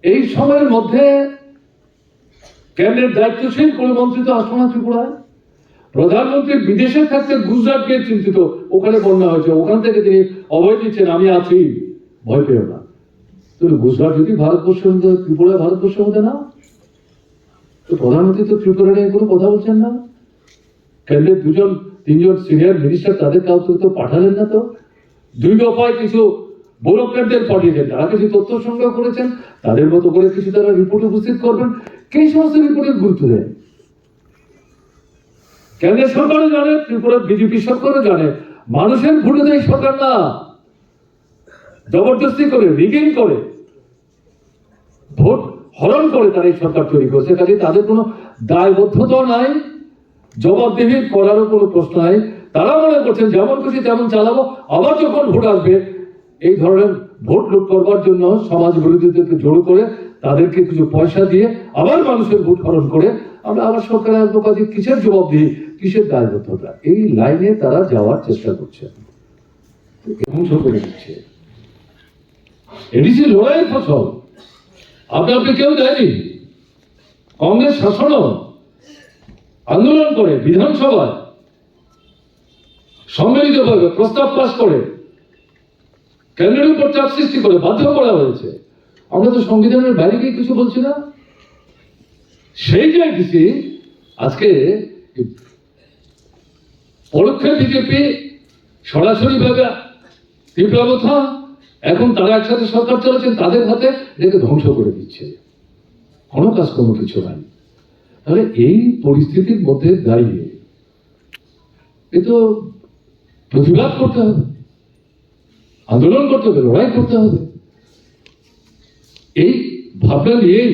এই সময়ের মধ্যে কেন্দ্রের দায়িত্বশীল কোন মন্ত্রী তো আসলো না ত্রিপুরায়। প্রধানমন্ত্রী বিদেশে থাকতে গুজরাট গিয়ে চিন্তিত, ওখানে বন্যা হয়েছে, ওখান থেকে তিনি অভয় দিচ্ছেন, আমি আছি, ভয় পেও না। তো গুজরাট যদি ভারতবর্ষের মধ্যে, ত্রিপুরা ভারতবর্ষের মধ্যে না, তো প্রধানমন্ত্রী তো ত্রিপুরা নিয়ে কোনো কথা বলছেন না। কেন্দ্রের 2-3 সিনিয়র মিনিস্টার, তাদের কাউকে তো পাঠালেন না। তো 2 দফায় কিছু ব্যুরোক্র্যাটদের পাঠিয়েছেন, তারা কিছু তথ্য সংগ্রহ করেছেন, তাদের মতো করে কিছু তারা রিপোর্ট উপস্থিত করবেন। কে সমস্ত রিপোর্টের গুরুত্ব দেয়? কেন্দ্রের সরকারও জানে, ত্রিপুরার বিজেপি সরকারও জানে, মানুষের ভোটে দেয় সরকার না, জবরদস্তি করে, রিগিং করে, ভোট হরণ করে তারা এই সরকার তৈরি করছে। কাজে তাদের কোনো দায়বদ্ধতা নাই, জবাবদিহি করারও কোনো প্রশ্ন নাই। তারা মনে করছেন যেমন খুশি তেমন চালাবো, আবার যখন ভোট আসবে এই ধরনের ভোট লুট করবার জন্য সমাজ বিরোধীদেরকে জড়ো করে তাদেরকে কিছু পয়সা দিয়ে আবার মানুষের ভোট হরণ করে আমরা আবার সরকারের কাছে কিসের জবাবদিহি, কিসের দায়বদ্ধতা, এই লাইনে তারা যাওয়ার চেষ্টা করছে, ধ্বংস করে দিচ্ছে। এডিসি লড়াইয়ের ফসল আপনি কেউ দেয়নি। কংগ্রেস শাসনও আন্দোলন করে বিধানসভায় সম্মিলিতভাবে প্রস্তাব পাস করে কেন্দ্রের উপর চাপ সৃষ্টি করে বাধ্য করা হয়েছে। আমরা তো সংবিধানের বাইরে গিয়ে কিছু বলছি না। সেই যে এডিসি আজকে পরোক্ষে বিজেপি, সরাসরি ভাবে তীব্রতা, এখন তারা একসাথে সরকার চালাচ্ছেন, তাদের হাতে এটাকে ধ্বংস করে দিচ্ছে। কোনো কাজকর্ম কিছু নাই। তাহলে এই পরিস্থিতির মধ্যে দাঁড়িয়ে এ তো প্রতিবাদ করতে হবে, আন্দোলন করতে হবে, লড়াই করতে হবে। এই ভাবনা নিয়েই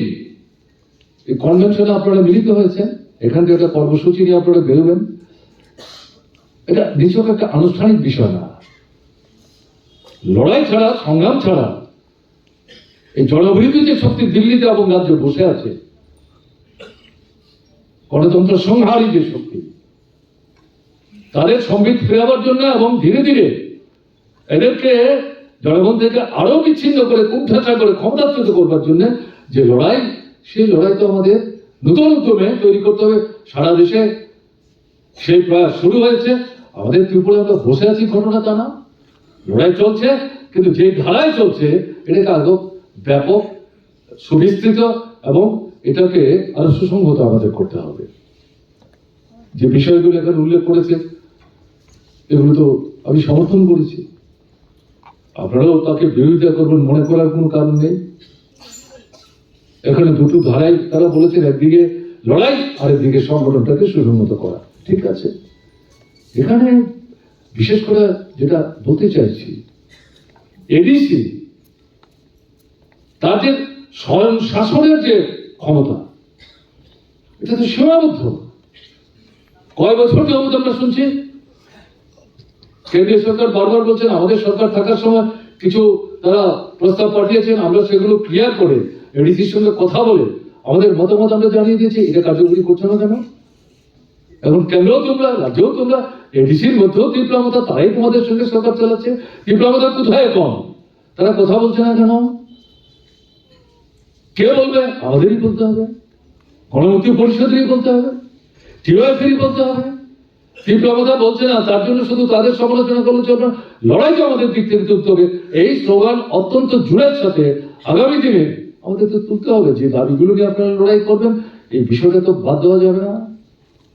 এই কনভেনশনে আপনারা মিলিত হয়েছেন। এখান থেকে একটা কর্মসূচি নিয়ে আপনারা বেরোবেন। এটা নিছক একটা আনুষ্ঠানিক বিষয় না, লড়াই ছাড়া, সংগ্রাম ছাড়া এই জনবিরোধী যে শক্তি দিল্লিতে এবং রাজ্যে বসে আছে, গণতন্ত্র সংহারী যে শক্তি, তাদের সম্বিত ফেরাবার জন্য এবং ধীরে ধীরে এদেরকে জনগণ থেকে আরো বিচ্ছিন্ন করে, কুণ্ঠাসা করে ক্ষমতাচ্যুত করবার জন্য যে লড়াই, সেই লড়াই তো আমাদের নতুন উদ্যমে তৈরি করতে হবে সারা দেশে। সেই প্রয়াস শুরু হয়েছে। আমাদের ত্রিপুরা আমরা বসে আছি ঘটনা তা না, লড়াই চলছে, কিন্তু যে ধারায় চলছে এটাকে আরো ব্যাপক, সুবিস্তৃত এবং এটাকে আরো সুসংহত আমাদের করতে হবে। যে বিষয়গুলো এখানে উল্লেখ করেছে এগুলো তো আমি সমর্থন করেছি, আপনারাও তাকে বিরোধিতা করবেন মনে করার কোনো কারণ নেই। এখানে দুটো ধারাই তারা বলেছেন, একদিকে লড়াই আর একদিকে সংগঠনটাকে সুসংহত করা। ঠিক আছে, এখানে বিশেষ করে যেটা বলতে চাইছি, এডিসি তাদের স্বয়ং শাসনের যে ক্ষমতা, এটা তো সীমাবদ্ধ। কয় বছর যাবত আমরা শুনছি কেন্দ্রীয় সরকার বারবার বলছেন আমাদের সরকার থাকার সময় কিছু তারা প্রস্তাব পাঠিয়েছেন, আমরা সেগুলো ক্লিয়ার করে এডিসির সঙ্গে কথা বলে আমাদের মতামত আমরা জানিয়ে দিয়েছি। এটা কার্যকরী করছে না কেন? এখন কেন্দ্রেও তোমরা, রাজ্যেও তোমরা, এডিসির মধ্যেও তীব্রমতা, তারাই তোমাদের সঙ্গে সরকার চালাচ্ছে। তীব্রমতা কোথায় কম? তারা কথা বলছে না কেন? কে বলবে? আমাদেরই বলতে হবে, গণমুক্তি পরিষদেরই বলতে হবে, টিওএফেরই বলতে হবে। তীব্রমতা বলছে না, তার জন্য শুধু তাদের সমালোচনা করলে চলবে না, লড়াই তো আমাদের দিক থেকে তুলতে হবে। এই স্লোগান অত্যন্ত জোরের সাথে আগামী দিনে আমাদের তো তুলতে হবে। যে দাবিগুলো নিয়ে আপনারা লড়াই করবেন, এই বিষয়টা তো বাদ দেওয়া যাবে না,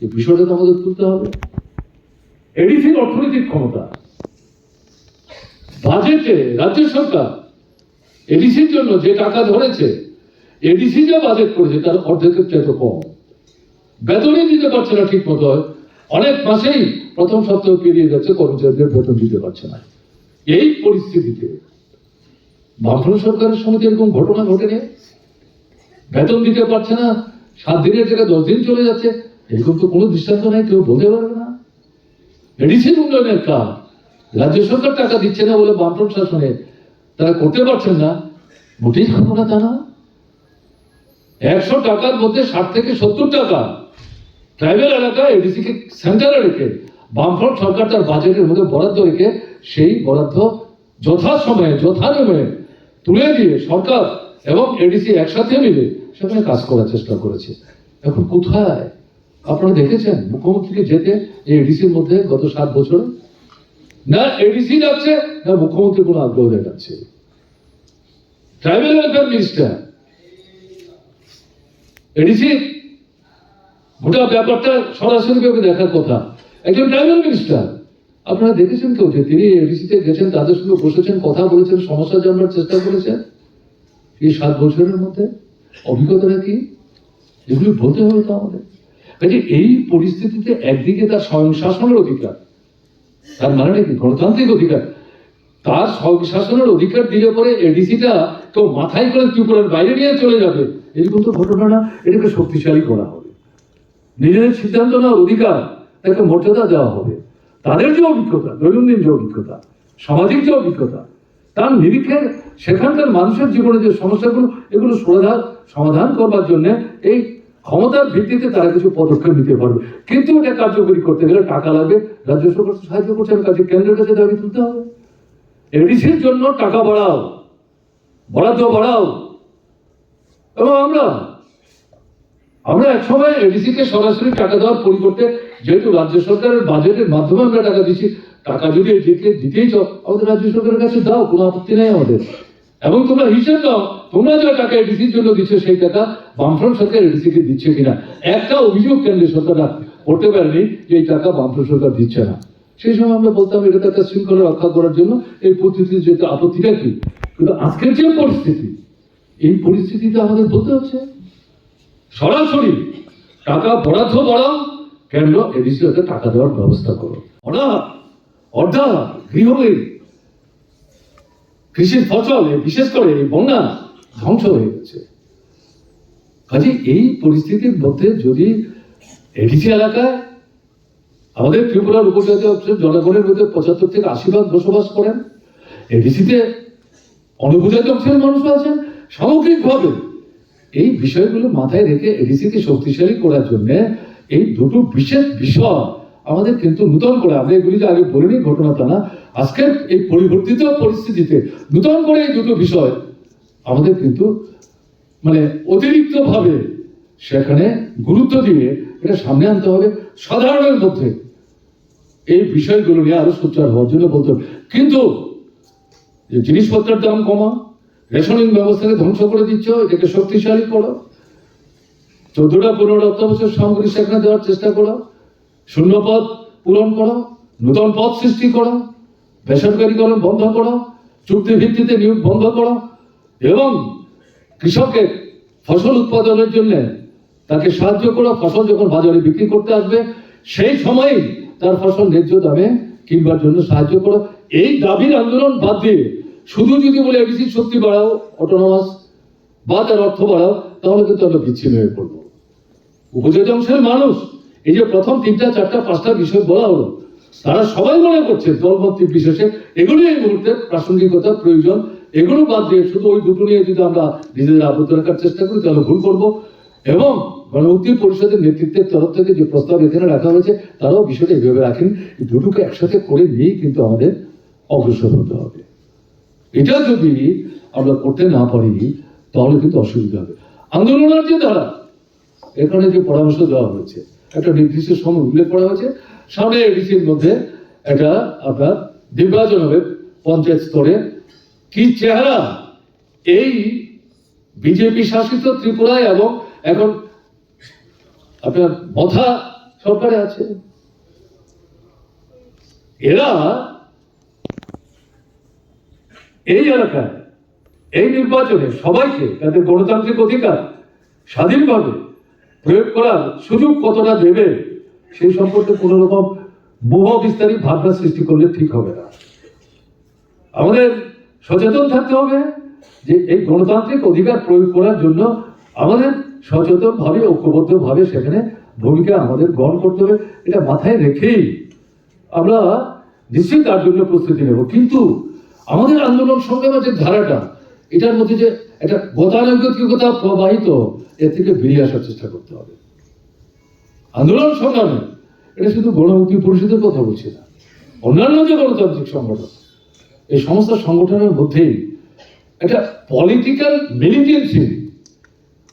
এই বিষয়টা তো আমাদের তুলতে হবে। এডিসির অর্থনৈতিক ক্ষমতা, বাজেটে রাজ্য সরকার এডিসির জন্য যে টাকা ধরেছে, এডিসি যে বাজেট করেছে তার অর্ধেকের চাইতে কম। বেতনই দিতে পারছে না ঠিক মতো, অনেক মাসেই প্রথম সপ্তাহ পেরিয়ে যাচ্ছে, কর্মচারীদের বেতন দিতে পারছে না। এই পরিস্থিতিতে বামফ্রন্ট সরকারের সময় এরকম ঘটনা ঘটেনি, বেতন দিতে পারছে না, 7 দিনের জায়গায় 10 দিন চলে যাচ্ছে, এরকম তো কোনো দৃষ্টান্ত নাই, কেউ বলতে পারবে না। এডিসির উন্নয়নের কাজ রাজ্য সরকার টাকা দিচ্ছে না বলে বামফ্রন্ট শাসনে তারা করতে পারছেন না, মোটেই ঘটনা তা না। 100 টাকার মধ্যে 60 থেকে 70 টাকা ট্রাইবেল এলাকায় এডিসিকে সেন্টারে রেখে বামফ্রন্ট সরকার তার বাজেটের মধ্যে বরাদ্দ রেখে সেই বরাদ্দ যথাসময়ে যথানিয়মে তুলে দিয়ে সরকার এবং এডিসি একসাথে মিলে সেখানে কাজ করার চেষ্টা করেছে। এখন কোথায় আপনারা দেখেছেন মুখ্যমন্ত্রীকে যেতে এই এডিসির মধ্যে গত 7 বছরে? না এডিসি যাচ্ছে, না মুখ্যমন্ত্রী কোনো আগ্রহ দেখাচ্ছে। ট্রাইবেল ওয়েলফেয়ার মিনিস্টার, এডিসি গোটা ব্যাপারটা সরাসরি ভাবে দেখার কথা, একজন ট্রাইবাল মিনিস্টার। আপনারা দেখেছেন কেউ যে তিনি এডিসিতে গেছেন, তাদের সঙ্গে বসেছেন, কথা বলেছেন, সমস্যা জানবার চেষ্টা করেছেন? এই 7 বছরের মধ্যে অভিজ্ঞতাটা কি? এগুলো বলতে হবে তো আমাদের। কাজে এই পরিস্থিতিতে একদিকে তার স্বয়ং শাসনের অধিকার, তার মানে কি গণতান্ত্রিক অধিকার, তার স্বয়ং শাসনের অধিকার দিলে পরে এডিসিটা কেউ মাথায় করে ত্রিপুরার বাইরে নিয়ে চলে যাবে, এরকম তো ঘটনা না। এটাকে শক্তিশালী করা হবে, নিজেদের সিদ্ধান্ত নেওয়ার অধিকার তাকে মর্যাদা দেওয়া হবে। তাদের যে অভিজ্ঞতা, দৈনন্দিন যে অভিজ্ঞতা, সামাজিক যে অভিজ্ঞতা, তার নিরিখে সেখানকার মানুষের জীবনে যে সমস্যাগুলো, এগুলো সমাধান করবার জন্য এই ক্ষমতার ভিত্তিতে তারা কিছু পদক্ষেপ নিতে পারবে। কিন্তু এটা কার্যকরী করতে গেলে টাকা লাগবে, রাজ্য সরকার সাহায্য করছে না, কাজে কেন্দ্রের কাছে দাবি তুলতে হবে। এডিসির জন্য টাকা বাড়াও, বরাদ্দ বাড়াও। এবং আমরা একসময় এডিসিকে সরাসরি টাকা দেওয়ার পরিবর্তে, যেহেতু রাজ্য সরকারের বাজেটের মাধ্যমে আমরা টাকা দিচ্ছি, টাকা যদি দিতেই চাও আমাদের রাজ্য সরকারের কাছে দাও, কোনো আপত্তি নেই আমাদের। এবং তোমরা হিসেব দাও, তোমরা যে টাকা এডিসির জন্য দিচ্ছ সেই টাকা বামফ্রন্ট সরকার এডিসিকে দিচ্ছে কিনা। একটা অভিযোগ কেন্দ্রীয় সরকার করতে পারেনি যে এই টাকা বামফ্রন্ট সরকার দিচ্ছে না। সেই সময় আমরা বলতাম এটা একটা শৃঙ্খলা রক্ষা করার জন্য এই পদ্ধতির যে আপত্তিটা কি। কিন্তু আজকের যে পরিস্থিতি, এই পরিস্থিতিতে আমাদের বলতে হচ্ছে সরাসরি টাকা বরাদ্দ বাড়াও, কেন্দ্র এডিসিকে টাকা দেওয়ার ব্যবস্থা করো। অর্ধা গৃহহীন, কৃষির ফসল বিশেষ করে এই বন্যা ধ্বংস হয়ে গেছে। কাজে এই পরিস্থিতির মধ্যে যদি এডিসি এলাকায় আমাদের ত্রিপুরার উপজাতীয় জনগণের মধ্যে 75 থেকে 80% বসবাস করেন, এডিসিতে অনুপজাত অংশের মানুষ আছেন। সামগ্রিকভাবে এই বিষয়গুলো মাথায় রেখে এডিসিকে শক্তিশালী করার জন্য এই দুটো বিশেষ বিষয় আমাদের কিন্তু নূতন করে, আমরা এগুলি যে আগে বলিনি ঘটনা তা না, আজকের এই পরিবর্তিত পরিস্থিতিতে নূতন করে এই দুটো বিষয় আমাদের কিন্তু মানে অতিরিক্ত ভাবে সেখানে গুরুত্ব দিয়ে এটা সামনে আনতে হবে। সাধারণের মধ্যে এই বিষয়গুলো নিয়ে আরো সোচ্চার হওয়ার জন্য বলতে হবে। কিন্তু যে জিনিসপত্রের দাম কমা, রেশনিং ব্যবস্থাকে ধ্বংস করে দিচ্ছ, এটাকে শক্তিশালী করো, 14টা-15টা অত্যাবশ্যক সামগ্রী সেখানে দেওয়ার চেষ্টা করো, শূন্য পদ পূরণ করো, নূতন পদ সৃষ্টি করো, বেসরকারীকরণ বন্ধ করো, চুক্তি ভিত্তিতে নিয়োগ বন্ধ করো, এবং কৃষকের ফসল উৎপাদনের জন্য তাকে সাহায্য করো। ফসল যখন বাজারে বিক্রি করতে আসবে সেই সময়ই তার ফসল ন্যায্য দামে কিনবার জন্য সাহায্য করো। এই দাবির আন্দোলন বাদ দিয়ে শুধু যদি বলে এডিসি শক্তি বাড়াও, অটোনমাস বা তার অর্থ বাড়াও, তাহলে কিন্তু আমরা বিচ্ছিন্ন হয়ে পড়বো। উপজাত অংশের মানুষ এই যে প্রথম 3টা 4টা 5টা বিষয় বলা হলো, তারা সবাই মনে করছে দলমত বিশেষে এগুলো এই মুহূর্তে প্রাসঙ্গিকতা প্রয়োজন। এগুলো বাদ দিয়ে শুধু ওই দুটো নিয়ে যদি আমরা নিজেদের আবদ্ধ রাখার চেষ্টা করি তাহলে ভুল করবো। এবং গণমুক্তি পরিষদের নেতৃত্বের তরফ থেকে যে প্রস্তাব এখানে রাখা হয়েছে তারাও বিষয়টা এইভাবে রাখেন। দুটোকে একসাথে করে নিয়েই কিন্তু আমাদের অগ্রসর হতে হবে। এটা যদি আমরা করতে না পারি তাহলে কিন্তু অসুবিধা হবে। আন্দোলনের যে ধারা, এখানে যে পরামর্শ দেওয়া হয়েছে, একটা নির্দিষ্ট সময় উল্লেখ করা হয়েছে, সামনে এডিসির মধ্যে এটা আপনার নির্বাচন হবে পঞ্চায়েত স্তরে। কি চেহারা এই বিজেপি শাসিত ত্রিপুরায় এবং এখন আপনার মথা সরকারে আছে, এরা এই এলাকায় এই নির্বাচনে সবাইকে তাদের গণতান্ত্রিক অধিকার স্বাধীনভাবে প্রয়োগ করার সুযোগ কতটা দেবে সেই সম্পর্কে কোন রকম মোহ বিস্তারী ভাবনা সৃষ্টি করলে ঠিক হবে না। আমাদের সচেতন থাকতে হবে যে এই গণতান্ত্রিক অধিকার প্রয়োগ করার জন্য আমাদের সচেতন ভাবে ঐক্যবদ্ধ ভাবে সেখানে ভূমিকা আমাদের গ্রহণ করতে হবে। এটা মাথায় রেখেই আমরা নিশ্চয়ই তার জন্য প্রস্তুতি নেব। কিন্তু আমাদের আন্দোলন সংগ্রামের যে ধারাটা, এটার মধ্যে যে একটা গতানুগতিকতা প্রবাহিত, এর থেকে বেরিয়ে আসার চেষ্টা করতে হবে। আন্দোলন সংগ্রামে এটা শুধু গণমুক্তি পরিষদের কথা বলছি না, অন্যান্য যে গণতান্ত্রিক সংগঠন, এই সমস্ত সংগঠনের মধ্যেই একটা পলিটিক্যাল মিলিটেন্সি,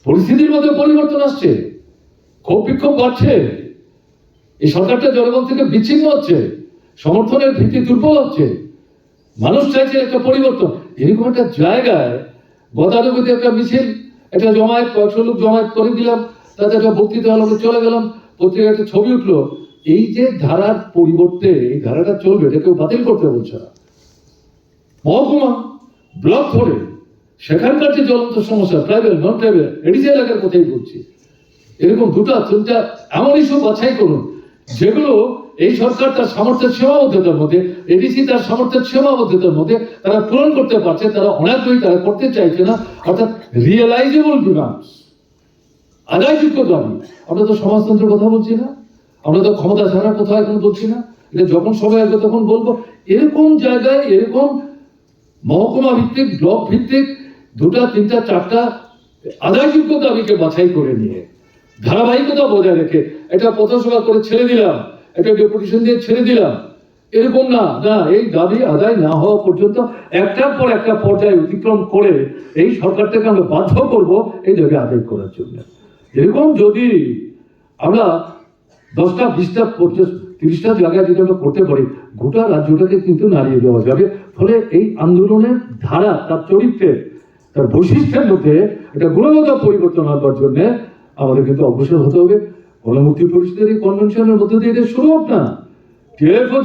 পরিস্থিতির মধ্যে পরিবর্তন আসছে, ক্ষোভ বিক্ষোভ বাড়ছে, এই সরকারটা জনগণ থেকে বিচ্ছিন্ন হচ্ছে, সমর্থনের ভিত্তি দুর্বল হচ্ছে, মানুষ চাইছে একটা পরিবর্তন। এরকম একটা জায়গায় গতানুগতিক একটা মিছিল, একটা জমায়েত, কয়েকশো লোক জমায়েত করে দিলাম, তাতে একটা বক্তৃতা হলো, চলে গেলাম, পত্রিকায় একটা ছবি উঠলো। এই যে ধারার পরিবর্তে এই ধারাটা চলবে, এটা কেউ বাতিল করতে বলছে না। মহকুমা ব্লক ধরে সেখানকার যে জ্বলন্ত সমস্যা, ট্রাইবেল নন ট্রাইবেল এডিসি এলাকার কথাই বলছি, এরকম 2টা-3টা এমন ইস্যু বাছাই করুন যেগুলো এই সরকার তার সামর্থ্যের সীমাবদ্ধতার মধ্যে, এডিসি তার সামর্থ্যের সীমাবদ্ধতার মধ্যে তারা পূরণ করতে পারছে, তারা অনাগ্রহী, তারা করতে চাইছে না। অর্থাৎ রিয়েলাইজেবল ডিমান্ডস, আদায়যোগ্য দাবি। আমরা তো সমাজতন্ত্রের কথা বলছি না, আমরা তো ক্ষমতা ছাড়ার কথা এখন বলছি না, এটা যখন সময় আসবে তখন বলবো। এরকম জায়গায় এরকম মহকুমা ভিত্তিক, ব্লক ভিত্তিক 2টা-3টা-4টা আদায়যোগ্য দাবিকে বাছাই করে নিয়ে ধারাবাহিকতা বজায় রেখে এটা পথসভা করে ছেড়ে দিলাম, একটা ডেপুটেশন দিয়ে ছেড়ে দিলাম, এরকম না। এই দাবি আদায় না হওয়া পর্যন্ত একটার পর একটা পর্যায়ে অতিক্রম করে এই সরকারটাকে আমরা বাধ্য করব এই দাবি আদায় করার জন্য। এরকম যদি আমরা 10টা, 20টা, 50, 30টা জায়গায় যদি আমরা করতে পারি, গোটা রাজ্যটাকে কিন্তু নাড়িয়ে দেওয়া যাবে। ফলে এই আন্দোলনের ধারা, তার চরিত্রের, তার বৈশিষ্ট্যের মধ্যে একটা গুণগত পরিবর্তন আনবার জন্য আমাদের কিন্তু অগ্রসর হতে হবে। গণমুক্তি পরিষদের এই কনভেনশনের মধ্যে দিয়ে এটা শুরু হোক না। টিএফও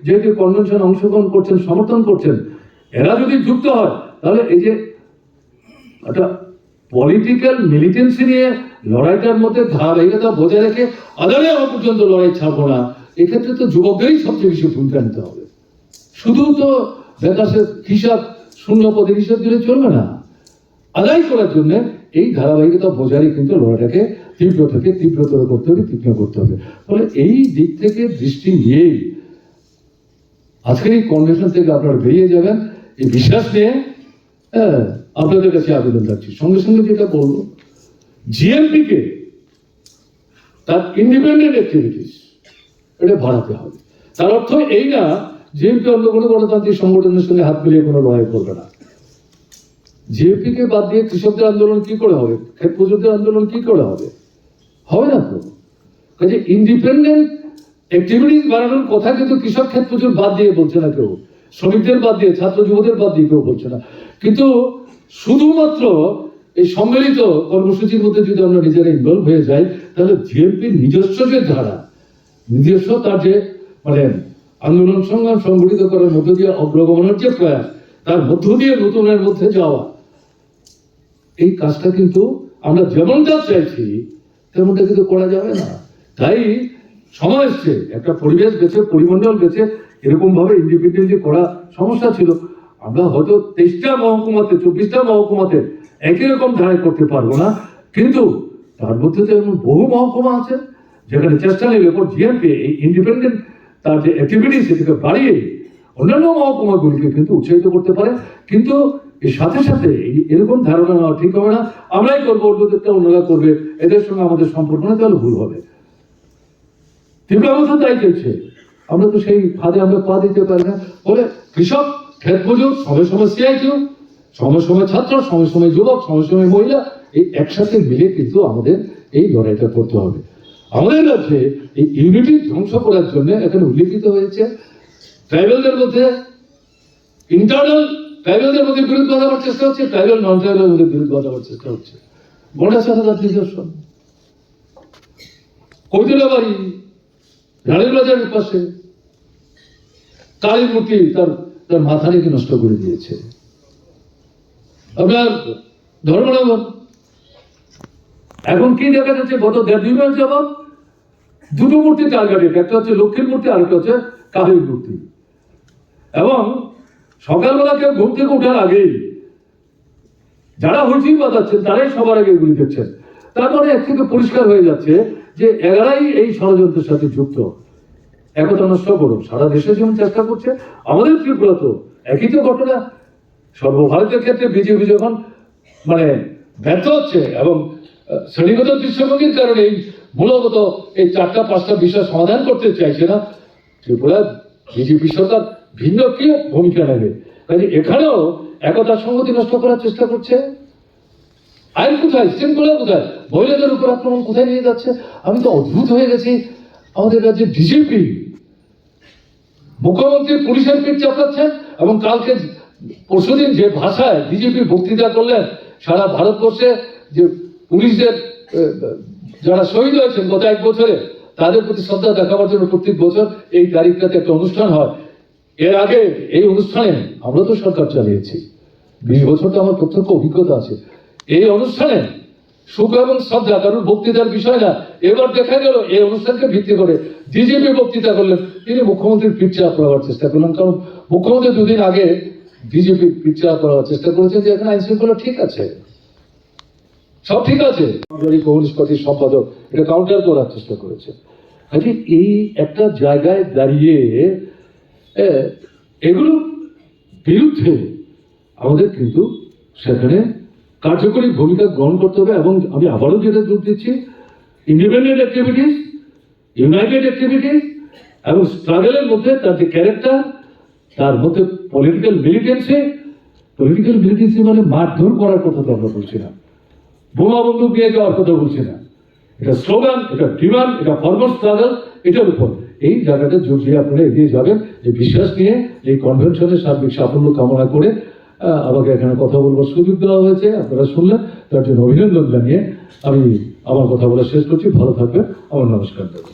যেহেতু কনভেনশন অংশগ্রহণ করছেন, সমর্থন করছেন, এরা যদি যুক্ত হয় তাহলে এই যে একটা পলিটিক্যাল মিলিটেন্সি নিয়ে লড়াইটার মধ্যে ধারাবাহিকতা বজায় রেখে আদারে আমার পর্যন্ত লড়াই ছাড়বো না, এক্ষেত্রে তো যুবকদেরই সবচেয়ে বেশি ভূমিকা নিতে হবে। শুধু তো বেকাশের হিসাব, শূন্য পদের হিসাব দিলে চলবে না। আদায় করার জন্য এই ধারাবাহিকতা বজায় কিন্তু লড়াইটাকে তীব্রতর করতে হবে, তীক্ষ্ণ করতে হবে। ফলে এই দিক থেকে দৃষ্টি নিয়েই আজকের এই কনভেনশন থেকে আপনারা বেরিয়ে যাবেন এই বিশ্বাস নিয়ে আপনাদের কাছে আবেদন রাখছি। সঙ্গে সঙ্গে যেটা বলবো, জিএমপি কে তার ইন্ডিপেন্ডেন্ট অ্যাক্টিভিটিস এটা বাড়াতে হবে। তার অর্থ এই না জিএমপি অন্য কোনো গণতান্ত্রিক সংগঠনের সঙ্গে হাত মিলিয়ে কোনো লড়াই করবে না। জিএমপি কে বাদ দিয়ে কৃষকদের আন্দোলন কি করে হবে, ক্ষেত মজুরদের আন্দোলন কি করে হবে? হবে না তো। কাজে ইন্ডিপেন্ডেন্ট অ্যাক্টিভিটিস বাড়ানোর কথা কিন্তু কৃষক ক্ষেত মজুর বাদ দিয়ে বলছে না কেউ, শ্রমিকদের বাদ দিয়ে, ছাত্র যুবদের বাদ দিয়ে কেউ বলছে না। কিন্তু শুধুমাত্র এই সম্মিলিত কর্মসূচির মধ্যে যদি আমরা নিজেরা ইনভলভ হয়ে যাই, তাহলে জিএমপির নিজস্ব যে ধারা, নিজস্ব তার যে মানে আন্দোলন সংগ্রাম সংগঠিত করার মধ্য দিয়ে অগ্রগমনের যে প্রয়াস, তার মধ্য দিয়ে নতুনের মধ্যে যাওয়া, এই কাজটা কিন্তু আমরা যেমনটা চাইছি তেমনটা কিন্তু করা যাবে না। তাই সময় এসছে, একটা পরিবেশ গেছে, পরিমণ্ডল গেছে, এরকম ভাবে ইন্ডিপেন্ডেন্টলি করা সমস্যা ছিল। আমরা হয়তো 23টা মহকুমাতে, 24টা মহকুমাতে একই রকম ধারায় করতে পারবো না, কিন্তু তার মধ্যে তো এমন বহু মহকুমা আছে যেখানে চেষ্টা নেবে পর জিএমপি এই ইন্ডিপেন্ডেন্ট তার যে অ্যাক্টিভিটি সেটাকে বাড়িয়ে অন্যান্য মহকুমাগুলিকে কিন্তু উৎসাহিত করতে পারে। কিন্তু এর সাথে সাথে এরকম ধারণা নেওয়া ঠিক হবে না, আমরাই করবো, অন্যদেরটা অন্যরা করবে, এদের সঙ্গে আমাদের সম্পর্ক না, তাহলে ভুল হবে। তীব্র অবস্থা তাই চলছে, আমরা তো সেই ফাঁদে আমরা পা দিতে পারি না। বলে কৃষক, ক্ষেত মজুর, সময় সময় সিআইটিউ, সময় সময় ছাত্র, সময় সময় যুবক, সময় সময় মহিলা, এই একসাথে মিলে কিন্তু আমাদের এই লড়াইটা করতে হবে। আমাদের রাজ্যে এই ইউনিটি ধ্বংস করার জন্য এখানে উল্লেখিত হয়েছে ট্রাইবেলদের মধ্যে ইন্টারনাল, ট্রাইবেলদের মধ্যে বিরোধ বাঁধাবার চেষ্টা হচ্ছে, ট্রাইবেল নন ট্রাইবেলের মধ্যে বিরোধ বাঁধাবার চেষ্টা হচ্ছে। গন্ডাছড়া তার নিদর্শন, কৈতলাবাড়ি, রানীর বাজারের পাশে কালীর মূর্তি তার মাথা রেখে নষ্ট করে দিয়েছে। আপনার ধর্মনগর এখন কি দেখা যাচ্ছে, গত 1.5-2 মাস যাবৎ দুটো মূর্তি টার্গেটেড, একটা হচ্ছে লক্ষ্মীর মূর্তি আর একটা হচ্ছে কালীর মূর্তি। এবং সকালবেলা কেউ ঘুম থেকে ওঠার আগেই যারা হুইচিল বাজাচ্ছেন তারাই সবার আগে এগুলি দেখছেন। তারপরে এক থেকে পরিষ্কার হয়ে যাচ্ছে যে এরাই এই ষড়যন্ত্রের সাথে যুক্ত। একতা নষ্ট করুন, সারা দেশে যেমন চেষ্টা করছে, আমাদের ত্রিপুরা তো একই তো ঘটনা। সর্বভারতীয় ক্ষেত্রে বিজেপি যখন মানে ব্যর্থ হচ্ছে এবং শ্রেণীগত দৃশ্যভঙ্গির কারণে মূলত এই 4-5টা বিষয় সমাধান করতে চাইছে না, ত্রিপুরা বিজেপি সরকার ভিন্ন কি ভূমিকা নেবে। কাজে এখানেও একতা সংহতি নষ্ট করার চেষ্টা করছে। আইন কোথায়, শৃঙ্খলা কোথায়, মহিলাদের উপর আক্রমণ কোথায় নিয়ে যাচ্ছে। আমি তো অদ্ভুত হয়ে গেছি, আমাদের রাজ্যে ডিজিপি মুখ্যমন্ত্রী পুলিশের পিঠ চাপড়াচ্ছেন এবং কালকে পরশুদিন যে ভাষায় বিজেপি বক্তৃতা করলেন, সারা ভারতবর্ষে যে পুলিশদের যারা শহীদ হয়েছেন গত 1 বছরে তাদের প্রতি শ্রদ্ধা দেখাবার জন্য প্রত্যেক বছর এই তারিখটাতে একটা অনুষ্ঠান হয়। এর আগে এই অনুষ্ঠানে আমরা তো সরকার চালিয়েছি, 20 বছর তো আমার প্রত্যক্ষ অভিজ্ঞতা আছে। এই অনুষ্ঠানে সুখ এবং শ্রদ্ধা কারণ বক্তৃতার বিষয় না। এবার দেখা গেল এই অনুষ্ঠানকে ভিত্তি করে ডিজিপি বক্তৃতা করলেন, তিনি মুখ্যমন্ত্রীর পিঠ চাপ করাবার চেষ্টা করলেন। কারণ মুখ্যমন্ত্রী 2 দিন আগে বিজেপি পিঠ চাপ করার চেষ্টা করেছেন যে এখানে আইন শৃঙ্খলা ঠিক আছে, সব ঠিক আছে। কমিউনিস্ট পার্টির সম্পাদক এটা কাউন্টার করার চেষ্টা করেছে। এই একটা জায়গায় দাঁড়িয়ে এগুলো বিরুদ্ধে আমাদের কিন্তু সেখানে কার্যকরী ভূমিকা গ্রহণ করতে হবে। এবং আমি আবারও যেটা জোর দিচ্ছি, ইন্ডিপেন্ডেন্ট অ্যাক্টিভিটিস, ইউনাইটেড অ্যাক্টিভিটিস এবং স্ট্রাগলের মধ্যে তার যে ক্যারেক্টার, তার মধ্যে পলিটিক্যাল মিলিটেন্সি মানে মারধর করার কথা তো আমরা বলছি না, বোমা বন্দুক নিয়ে যাওয়ার কথা বলছি না। এটা স্লোগান, এটা ডিমান্ড, এটা ফরওয়ার্ড স্ট্রাগল, এটার উপর এই জায়গাটা জোর দিয়ে আপনারা এগিয়ে যাবেন। এই বিশ্বাস নিয়ে এই কনভেনশনের সার্বিক সাফল্য কামনা করে আমাকে এখানে কথা বলবার সুযোগ দেওয়া হয়েছে, আপনারা শুনলেন, তার জন্য অভিনন্দন জানিয়ে আমি আমার কথা বলা শেষ করছি। ভালো থাকবেন, আমার নমস্কার দেবেন।